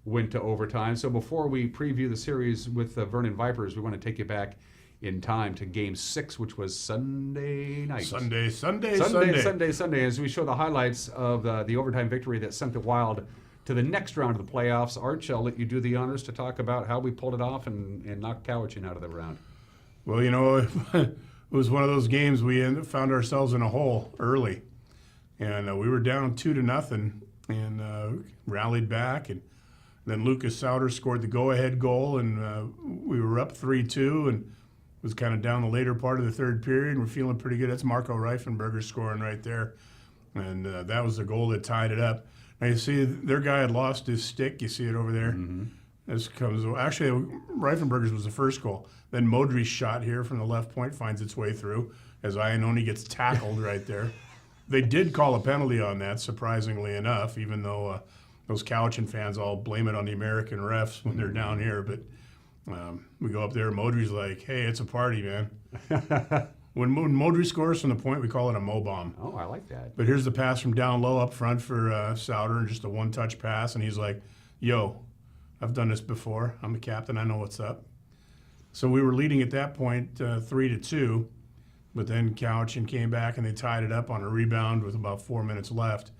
went to overtime. So before we preview the series with the Vernon Vipers, we want to take you back in time to Game 6, which was Sunday night. Sunday. As we show the highlights of the overtime victory that sent the Wild to the next round of the playoffs. Arch, I'll let you do the honors to talk about how we pulled it off and knocked Cowichan out of the round. Well, it was one of those games we found ourselves in a hole early. And we were down 2-0 and rallied back. And then Lucas Sauter scored the go-ahead goal, and we were up 3-2. And was kind of down the later part of the third period, and we're feeling pretty good. That's Marco Reifenberger scoring right there. And that was the goal that tied it up. Now you see their guy had lost his stick. You see it over there. This comes, actually, Reifenberger's was the first goal. Then Modry's shot here from the left point finds its way through as Iannone gets tackled right there. They did call a penalty on that, surprisingly enough, even though those Cowichan fans all blame it on the American refs when they're down here. But we go up there, Modry's like, hey, it's a party, man. When Modry scores from the point, we call it a Mo bomb. Oh, I like that. But here's the pass from down low up front for Souter, and just a one-touch pass, and he's like, yo, I've done this before. I'm the captain. I know what's up. So we were leading at that point 3-2, but then Cowichan came back, and they tied it up on a rebound with about 4 minutes left.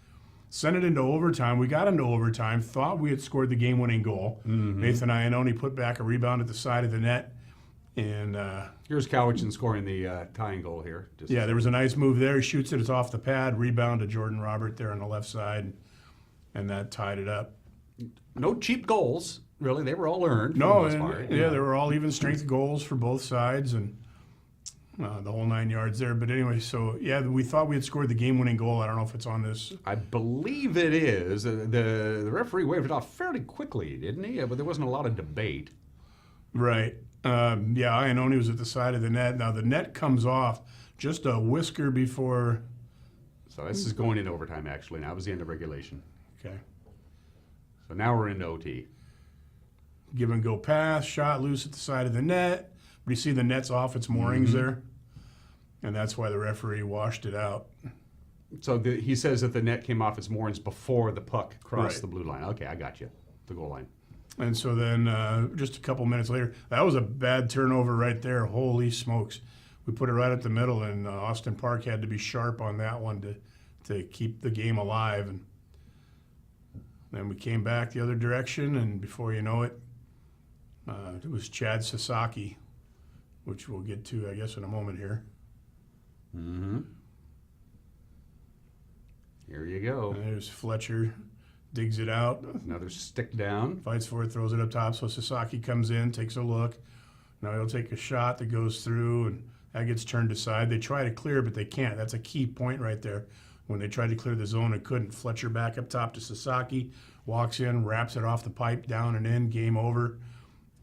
Sent it into overtime. We got into overtime, thought we had scored the game-winning goal. Nathan Iannone put back a rebound at the side of the net. And here's Cowichan scoring the tying goal here. Yeah, there was a nice move there. He shoots it. It's off the pad. Rebound to Jordan Robert there on the left side. And that tied it up. No cheap goals, really. They were all earned. No, they were all even strength goals for both sides. And the whole 9 yards there. But anyway, so, yeah, we thought we had scored the game-winning goal. I don't know if it's on this. I believe it is. The referee waved it off fairly quickly, didn't he? But there wasn't a lot of debate. Right. Yeah, Iannone was at the side of the net. Now, the net comes off just a whisker before. So this is going into overtime, actually. Now it was the end of regulation. Okay. So now we're into OT. Give and go pass, shot loose at the side of the net. But you see the net's off its moorings there. And that's why the referee washed it out. So he says that the net came off its moorings before the puck crossed Right. the blue line. Okay, I got you. The goal line. And so then just a couple minutes later, that was a bad turnover right there. Holy smokes. We put it right at the middle, and Austin Park had to be sharp on that one to keep the game alive. And then we came back the other direction, and before you know it, it was Chad Sasaki, which we'll get to, I guess, in a moment here. Here you go. And there's Fletcher. Digs it out. Another stick down. Fights for it, throws it up top. So Sasaki comes in, takes a look. Now he'll take a shot that goes through, and that gets turned aside. They try to clear, but they can't. That's a key point right there. When they tried to clear the zone, it couldn't. Fletcher back up top to Sasaki, walks in, wraps it off the pipe, down and in, game over.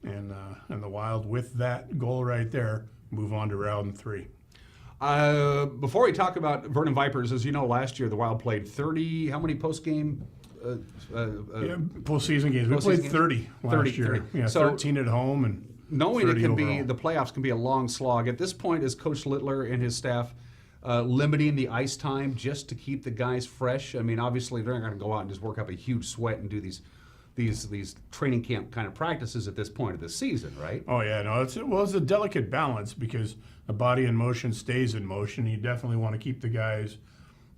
And the Wild, with that goal right there, move on to round 3. Before we talk about Vernon Vipers, as you know, last year the Wild played 30, how many post-game? Postseason games. We played 30 last year. 30. Yeah, So 13 at home and knowing 30 it can overall. be, the playoffs can be a long slog. At this point, is Coach Littler and his staff limiting the ice time just to keep the guys fresh? I mean, obviously they're not going to go out and just work up a huge sweat and do these training camp kind of practices at this point of the season, right? Oh yeah, no, it's a delicate balance because the body in motion stays in motion. You definitely want to keep the guys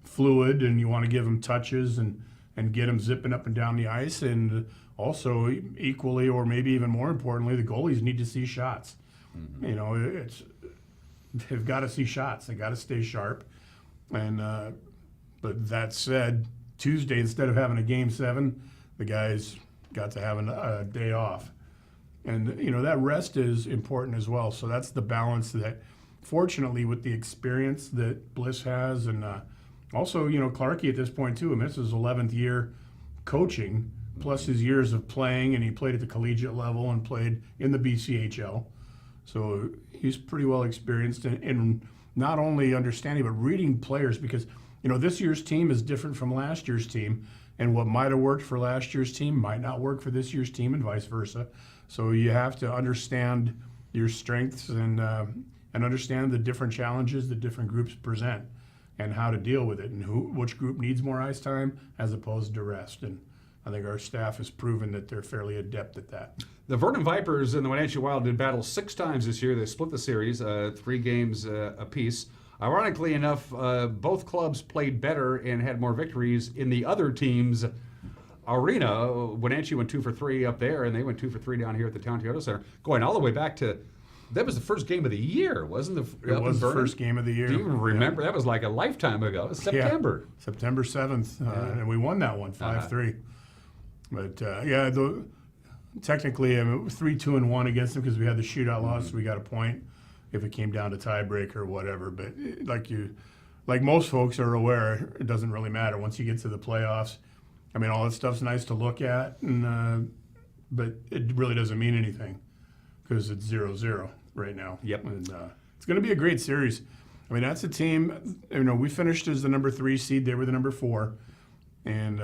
fluid, and you want to give them touches and get them zipping up and down the ice. And also, equally or maybe even more importantly, the goalies need to see shots. You know, they've got to see shots. They got to stay sharp. And but that said, Tuesday, instead of having a game 7, the guys got to have a day off. And, you know, that rest is important as well. So that's the balance that, fortunately, with the experience that Bliss has, and also, you know, Clarkey at this point, too. I mean, this is his 11th year coaching, plus his years of playing, and he played at the collegiate level and played in the BCHL. So he's pretty well experienced in not only understanding, but reading players, because, you know, this year's team is different from last year's team. And what might have worked for last year's team might not work for this year's team, and vice versa. So you have to understand your strengths and understand the different challenges that different groups present and how to deal with it, and which group needs more ice time as opposed to rest. And I think our staff has proven that they're fairly adept at that. The Vernon Vipers and the Wenatchee Wild did battle 6 times this year. They split the series, 3 games apiece. Ironically enough, both clubs played better and had more victories in the other team's arena. Wenatchee went 2 for 3 up there, and they went 2 for 3 down here at the Town Toyota Center, going all the way back to, that was the first game of the year, wasn't it? It was the first game of the year. Do you remember? Yeah. That was like a lifetime ago. It was September. Yeah, September 7th, and we won that one, 5-3. But, technically, I mean, it was 3-2-1 against them because we had the shootout loss, so we got a point. if it came down to tiebreaker or whatever. But like most folks are aware, it doesn't really matter once you get to the playoffs. I mean, all that stuff's nice to look at, but it really doesn't mean anything because it's 0-0 right now. Yep. And it's going to be a great series. I mean, that's a team, we finished as the number 3 seed. They were the number 4. And,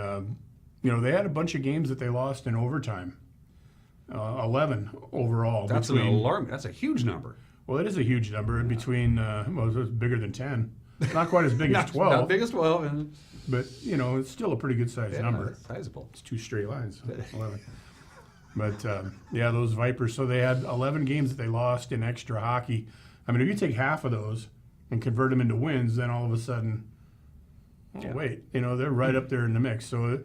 they had a bunch of games that they lost in overtime. 11 overall. That's an alarm. That's a huge number. Well, it is a huge number between, it's bigger than 10. Not quite as big as 12. Not big as 12. But, it's still a pretty good sized number. It's sizable. It's 2 straight lines. 11. But, those Vipers, so they had 11 games that they lost in extra hockey. I mean, if you take half of those and convert them into wins, then all of a sudden, they're right up there in the mix. So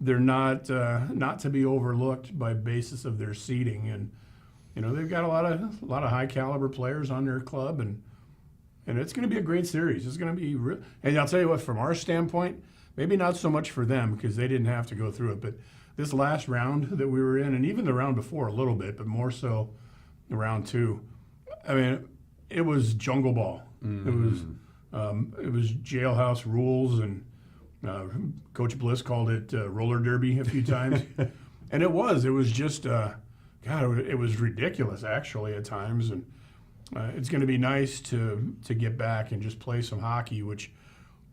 they're not to be overlooked by basis of their seeding. And, they've got a lot of high caliber players on their club, and it's going to be a great series. It's going to be and I'll tell you what, from our standpoint, maybe not so much for them because they didn't have to go through it, but this last round that we were in, and even the round before a little bit, but more so round 2, I mean, it was jungle ball. Mm-hmm. It was jailhouse rules, and Coach Bliss called it roller derby a few times. And it was just, it was ridiculous actually at times. And it's going to be nice to get back and just play some hockey, which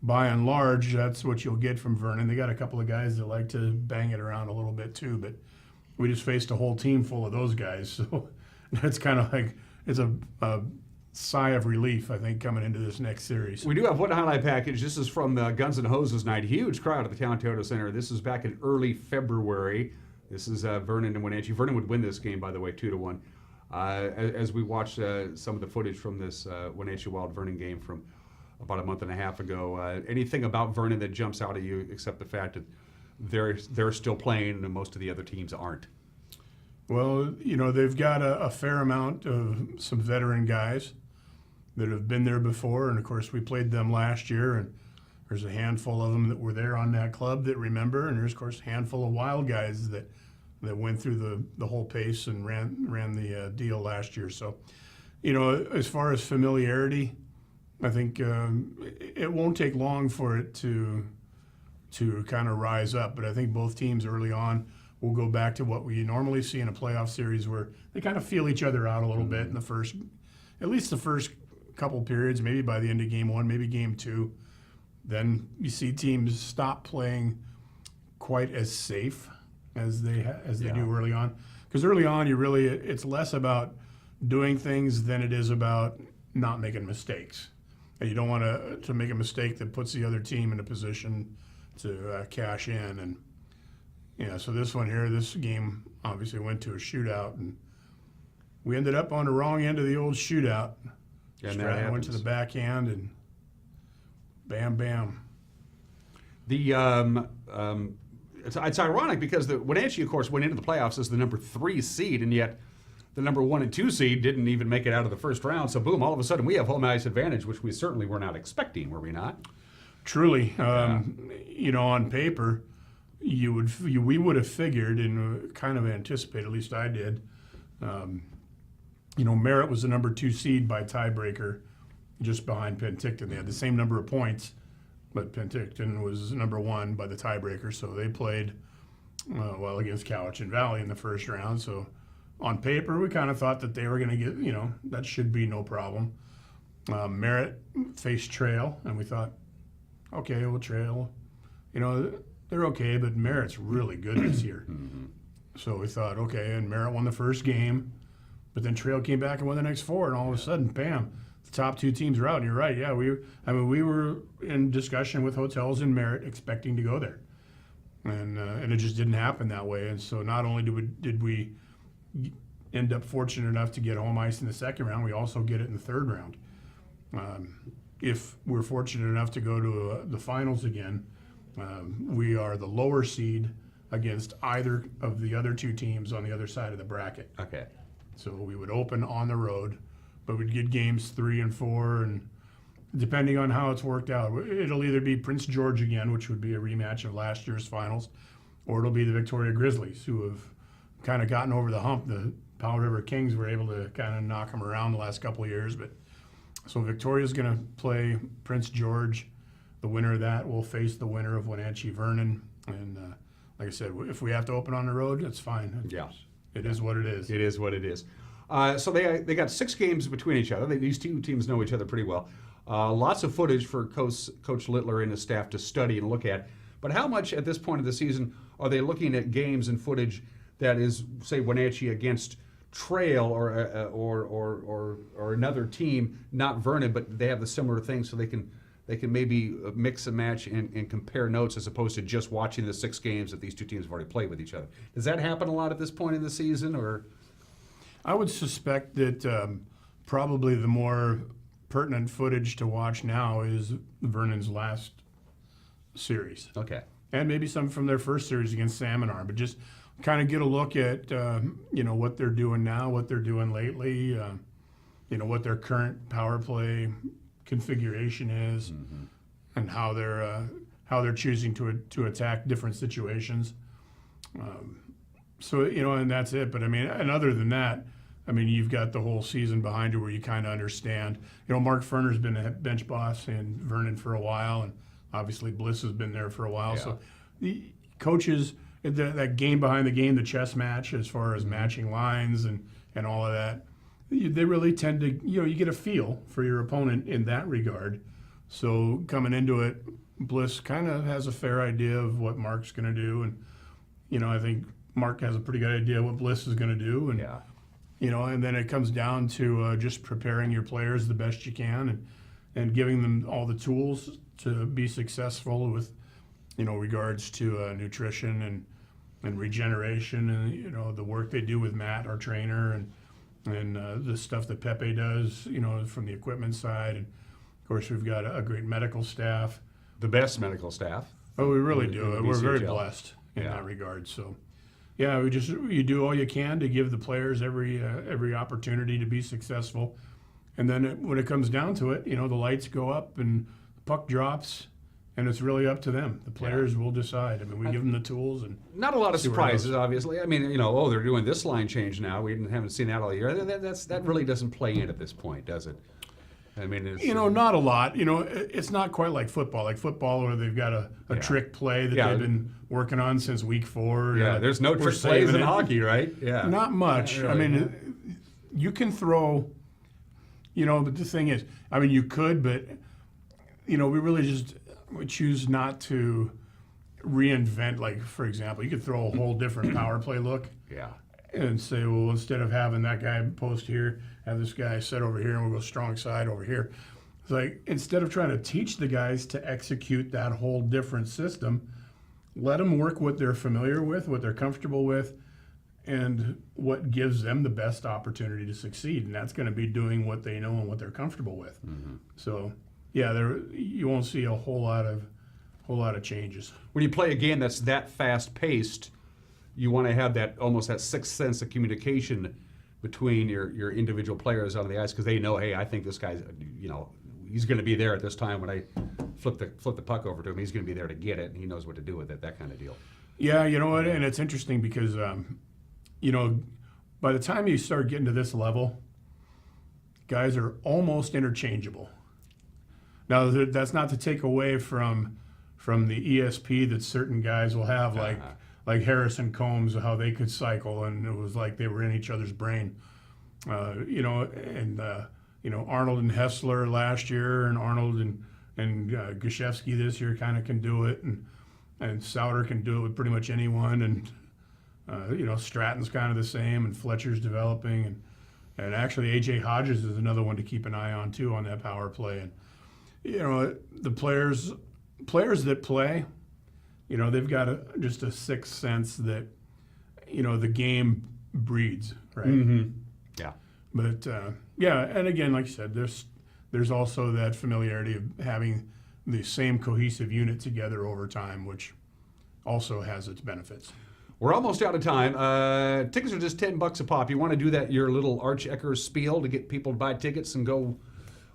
by and large, that's what you'll get from Vernon. They got a couple of guys that like to bang it around a little bit too, but we just faced a whole team full of those guys. So it's kind of like, it's a sigh of relief, I think, coming into this next series. We do have one highlight package. This is from the Guns N' Hoses night. Huge crowd at the Town Toyota Center. This is back in early February. This is Vernon and Wenatchee. Vernon would win this game, by the way, 2-1. As we watched some of the footage from this Wenatchee Wild Vernon game from about a month and a half ago, anything about Vernon that jumps out at you except the fact that they're still playing and most of the other teams aren't? Well, they've got a fair amount of some veteran guys that have been there before, and of course we played them last year, and there's a handful of them that were there on that club that remember, and there's of course a handful of wild guys that went through the whole pace and ran the deal last year. So, as far as familiarity, I think it won't take long for it to kind of rise up, but I think both teams early on will go back to what we normally see in a playoff series where they kind of feel each other out a little bit in at least the first couple periods, maybe by the end of game 1, maybe game 2. Then you see teams stop playing quite as safe as they do early on. Because early on, it's less about doing things than it is about not making mistakes. And you don't want to make a mistake that puts the other team in a position to cash in. And so this game obviously went to a shootout, and we ended up on the wrong end of the old shootout. And Stratton went to the backhand, and bam, bam. It's ironic because the Wenatchee, of course, went into the playoffs as the number 3 seed, and yet the number 1 and 2 seed didn't even make it out of the first round. So boom, all of a sudden we have home ice advantage, which we certainly were not expecting, were we not? Truly, on paper, we would have figured and kind of anticipated, at least I did. Merritt was the number 2 seed by tiebreaker, just behind Penticton. They had the same number of points, but Penticton was number 1 by the tiebreaker. So they played against Cowichan Valley in the first round. So on paper, we kind of thought that they were going to get, that should be no problem. Merritt faced Trail, and we thought, okay, well, Trail, they're okay, but Merritt's really good this year. So we thought, okay, and Merritt won the first game, but then Trail came back and won the next 4, and all of a sudden, bam, the top 2 teams are out. And you're right, yeah, we were in discussion with hotels in Merritt expecting to go there, and it just didn't happen that way. And so not only did we end up fortunate enough to get home ice in the second round, we also get it in the third round. If we're fortunate enough to go to the finals again, we are the lower seed against either of the other 2 teams on the other side of the bracket. Okay. So we would open on the road, but we'd get games 3 and 4, and depending on how it's worked out, it'll either be Prince George again, which would be a rematch of last year's finals, or it'll be the Victoria Grizzlies, who have kind of gotten over the hump the Powell River Kings were able to kind of knock them around the last couple of years. But so Victoria's going to play Prince George. The winner of that will face the winner of Wenatchee Vernon. And like I said, if we have to open on the road, that's fine. Yeah. It is what it is. It is what it is. So they got 6 games between each other. These two teams know each other pretty well. Lots of footage for Coach Littler and his staff to study and look at. But how much at this point of the season are they looking at games and footage that is, say, Wenatchee against Trail or another team, not Vernon, but they have the similar thing, so they can maybe mix and match and compare notes as opposed to just watching the 6 games that these two teams have already played with each other. Does that happen a lot at this point in the season, or? I would suspect that probably the more pertinent footage to watch now is Vernon's last series. Okay. And maybe some from their first series against Salmon Arm, but just kind of get a look at what they're doing now, what they're doing lately, what their current power play configuration is, and how they're choosing to attack different situations. And that's it. But I mean, and other than that, I mean, you've got the whole season behind you where you kind of understand. Mark Ferner's been a bench boss in Vernon for a while, and obviously Bliss has been there for a while. Yeah. So the coaches, that game behind the game, the chess match, as far as matching lines and all of that, they really tend to, you get a feel for your opponent in that regard. So coming into it, Bliss kind of has a fair idea of what Mark's going to do, and I think Mark has a pretty good idea what Bliss is going to do, and and then it comes down to just preparing your players the best you can, and giving them all the tools to be successful with, regards to nutrition and regeneration, and the work they do with Matt, our trainer, and the stuff that Pepe does, from the equipment side, and of course we've got a great medical staff, the best medical staff. Oh, we really do. We're very blessed in that regard. So. Yeah, you do all you can to give the players every opportunity to be successful, and then when it comes down to it, the lights go up and the puck drops, and it's really up to them. The players will decide. I mean, we give them the tools, and not a lot of surprises, obviously. I mean, they're doing this line change now. We haven't seen that all year. That really doesn't play in at this point, does it? I mean, it's, not a lot. It's not quite like football. Like football, where they've got a trick play that they've been working on since week 4. Yeah, there's no trick plays in hockey, right? Yeah, not much. Really, I mean, you can throw. But the thing is, I mean, you could, but we really we choose not to reinvent. Like, for example, you could throw a whole different power play look. Yeah. And say, well, instead of having that guy post here, have this guy set over here, and we'll go strong side over here. It's like, instead of trying to teach the guys to execute that whole different system, let them work what they're familiar with, what they're comfortable with, and what gives them the best opportunity to succeed. And that's going to be doing what they know and what they're comfortable with. Mm-hmm. So, you won't see a whole lot of changes. When you play a game that's that fast-paced, you want to have almost that sixth sense of communication between your individual players on the ice, because they know, hey, I think this guy's, he's going to be there at this time when I flip the puck over to him. He's going to be there to get it, and he knows what to do with it. That kind of deal. Yeah, you know what? And it's interesting because, by the time you start getting to this level, guys are almost interchangeable. Now, that's not to take away from the ESP that certain guys will have, like Harrison Combs, how they could cycle, and it was like they were in each other's brain. Arnold and Hessler last year, and Arnold and Gashevsky this year kind of can do it, and Souter can do it with pretty much anyone, and Stratton's kind of the same, and Fletcher's developing, and actually AJ Hodges is another one to keep an eye on too on that power play, and the players that play. They've got just a sixth sense that, the game breeds, right? Mm-hmm. Yeah. But, and again, like you said, there's also that familiarity of having the same cohesive unit together over time, which also has its benefits. We're almost out of time. Tickets are just $10 a pop. You want to do that, your little Arch Ecker spiel to get people to buy tickets and go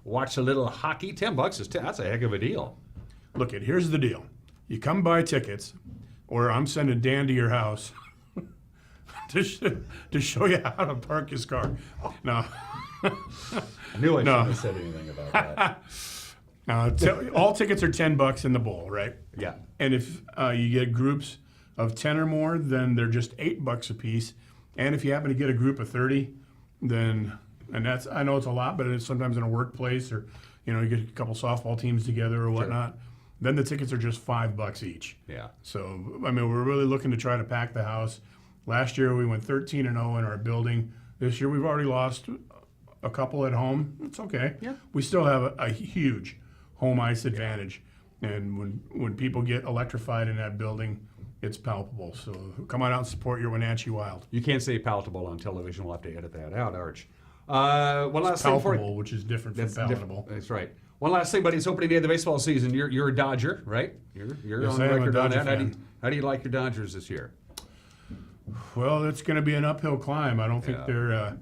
watch a little hockey? $10 that's a heck of a deal. Look, here's the deal. You come buy tickets, or I'm sending Dan to your house. to show you how to park his car. No. I knew I No. shouldn't have said anything about that. All tickets are $10 in the bowl, right? Yeah. And if you get groups of 10 or more, then they're just $8 a piece. And if you happen to get a group of 30, then, and that's, I know it's a lot, but it's sometimes in a workplace or, you get a couple softball teams together or whatnot, then the tickets are just $5 each. Yeah. So, I mean, we're really looking to try to pack the house. Last year we went 13-0 in our building. This year we've already lost a couple at home. It's okay. Yeah. We still have a huge home ice advantage. And when people get electrified in that building, it's palpable. So come on out and support your Wenatchee Wild. You can't say palatable on television. We'll have to edit that out, Arch. One last thing for Palpable, which is different from palatable. That's right. One last thing, buddy. It's opening day of the baseball season. You're a Dodger, right? You're Yes, on I am a record on Dodger that. fan. How do you like your Dodgers this year? Well, it's going to be an uphill climb. I don't think Yeah.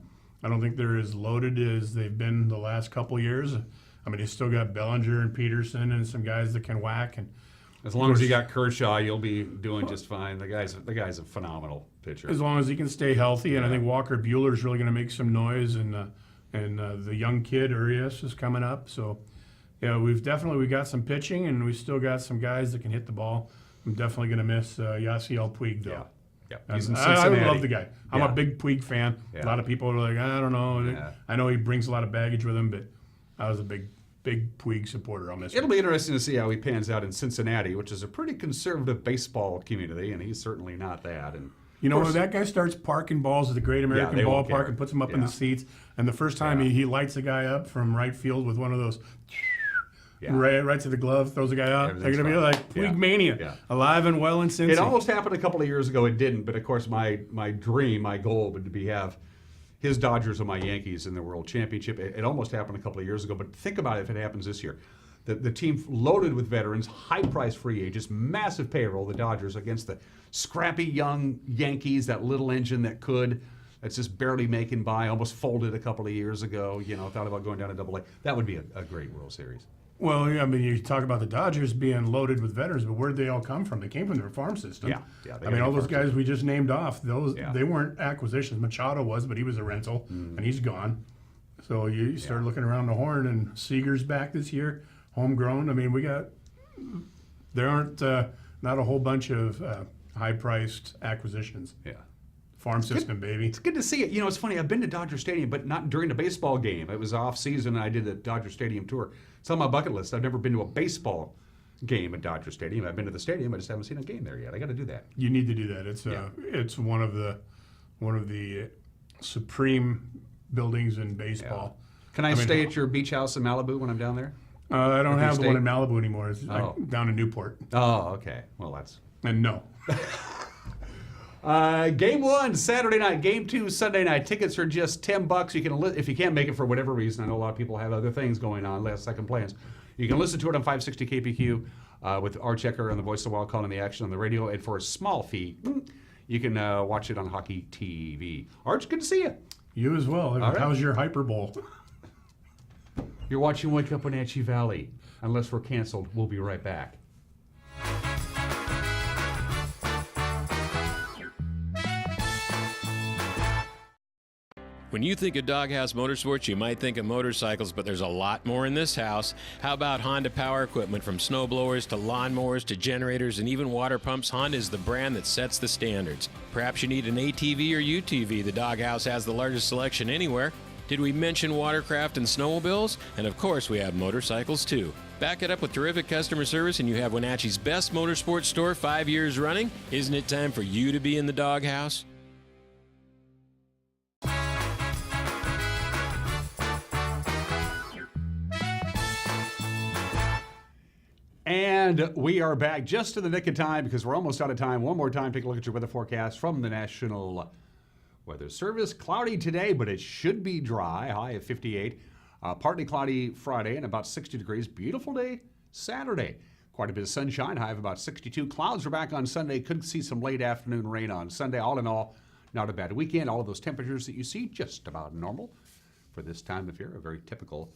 they're as loaded as they've been the last couple years. I mean, you still got Bellinger and Peterson and some guys that can whack. And As long as you got Kershaw, you'll be doing just fine. The guy's a phenomenal pitcher. as long as he can stay healthy, and I think Walker Buehler's really going to make some noise, and the young kid Urias is coming up. So, yeah, we got some pitching, and we still got some guys that can hit the ball. I'm definitely going to miss Yasiel Puig though. Yeah. And He's in I Cincinnati. love the guy. I'm Yeah. a big Puig fan. Yeah. A lot of people are like, I don't know. Yeah. I know he brings a lot of baggage with him, but I was a big Puig supporter. I'll miss him. It'll be interesting to see how he pans out in Cincinnati, which is a pretty conservative baseball community, and he's certainly not that. And You know, of course, when that guy starts parking balls at the Great American they won't Ballpark care. and puts them up in Yeah. the seats, and the first time he lights a guy up from right field with one of those, right to the glove, throws a guy up, they're Everything's going to be fine. like Puig Yeah. mania, Yeah. alive and well in Cincy. It almost happened a couple of years ago. It didn't, but of course, my dream, my goal would be have his Dodgers and my Yankees in the World Championship. It almost happened a couple of years ago, but think about it if it happens this year. The team loaded with veterans, high-priced free agents, massive payroll, the Dodgers, against the scrappy young Yankees, that little engine that's just barely making by, almost folded a couple of years ago, thought about going down to Double-A. That would be a great World Series. Well, I mean, you talk about the Dodgers being loaded with veterans, but where'd they all come from? They came from their farm system. Yeah, I mean, all those guys we just named off, Yeah. they weren't acquisitions. Machado was, but he was a rental, and he's gone. So you start looking around the horn, and Seager's back this year, homegrown. I mean, there aren't not a whole bunch of high-priced acquisitions. Yeah. Farm system, baby. It's good to see it. It's funny. I've been to Dodger Stadium, but not during a baseball game. It was off season, and I did the Dodger Stadium tour. It's on my bucket list. I've never been to a baseball game at Dodger Stadium. I've been to the stadium. I just haven't seen a game there yet. I got to do that. You need to do that. It's one of the supreme buildings in baseball. Can I stay at your beach house in Malibu when I'm down there? I don't have the state? one in Malibu anymore. It's Oh. down in Newport. Oh, okay. Well, that's... And no. Game 1, Saturday night. Game 2, Sunday night. Tickets are just $10. You can, if you can't make it for whatever reason, I know a lot of people have other things going on, last-second plans. You can listen to it on 560 KPQ with Arch Ecker and the Voice of the Wild calling the action on the radio. And for a small fee, you can watch it on Hockey TV. Arch, good to see you. You as well. right. How's your Hyper Bowl? You're watching Wake Up Wenatchee Valley. Unless we're canceled, we'll be right back. When you think of Doghouse Motorsports, you might think of motorcycles, but there's a lot more in this house. How about Honda power equipment? From snowblowers to lawnmowers to generators and even water pumps, Honda is the brand that sets the standards. Perhaps you need an ATV or UTV. The Doghouse has the largest selection anywhere. Did we mention watercraft and snowmobiles? And of course, we have motorcycles too. Back it up with terrific customer service, and you have Wenatchee's best motorsports store 5 years running. Isn't it time for you to be in the Doghouse? And we are back just in the nick of time because we're almost out of time. One more time, take a look at your weather forecast from the National Weather Service. Cloudy today, but it should be dry. High of 58. Partly cloudy Friday and about 60 degrees. Beautiful day Saturday. Quite a bit of sunshine. High of about 62. Clouds are back on Sunday. Could see some late afternoon rain on Sunday. All in all, not a bad weekend. All of those temperatures that you see, just about normal for this time of year. A very typical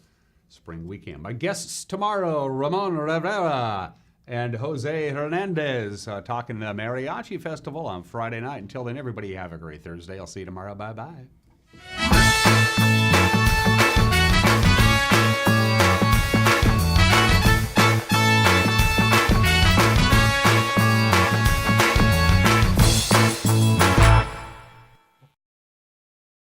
spring weekend. My guests tomorrow, Ramon Rivera and Jose Hernandez talking the Mariachi Festival on Friday night. Until then, everybody have a great Thursday. I'll see you tomorrow. Bye-bye.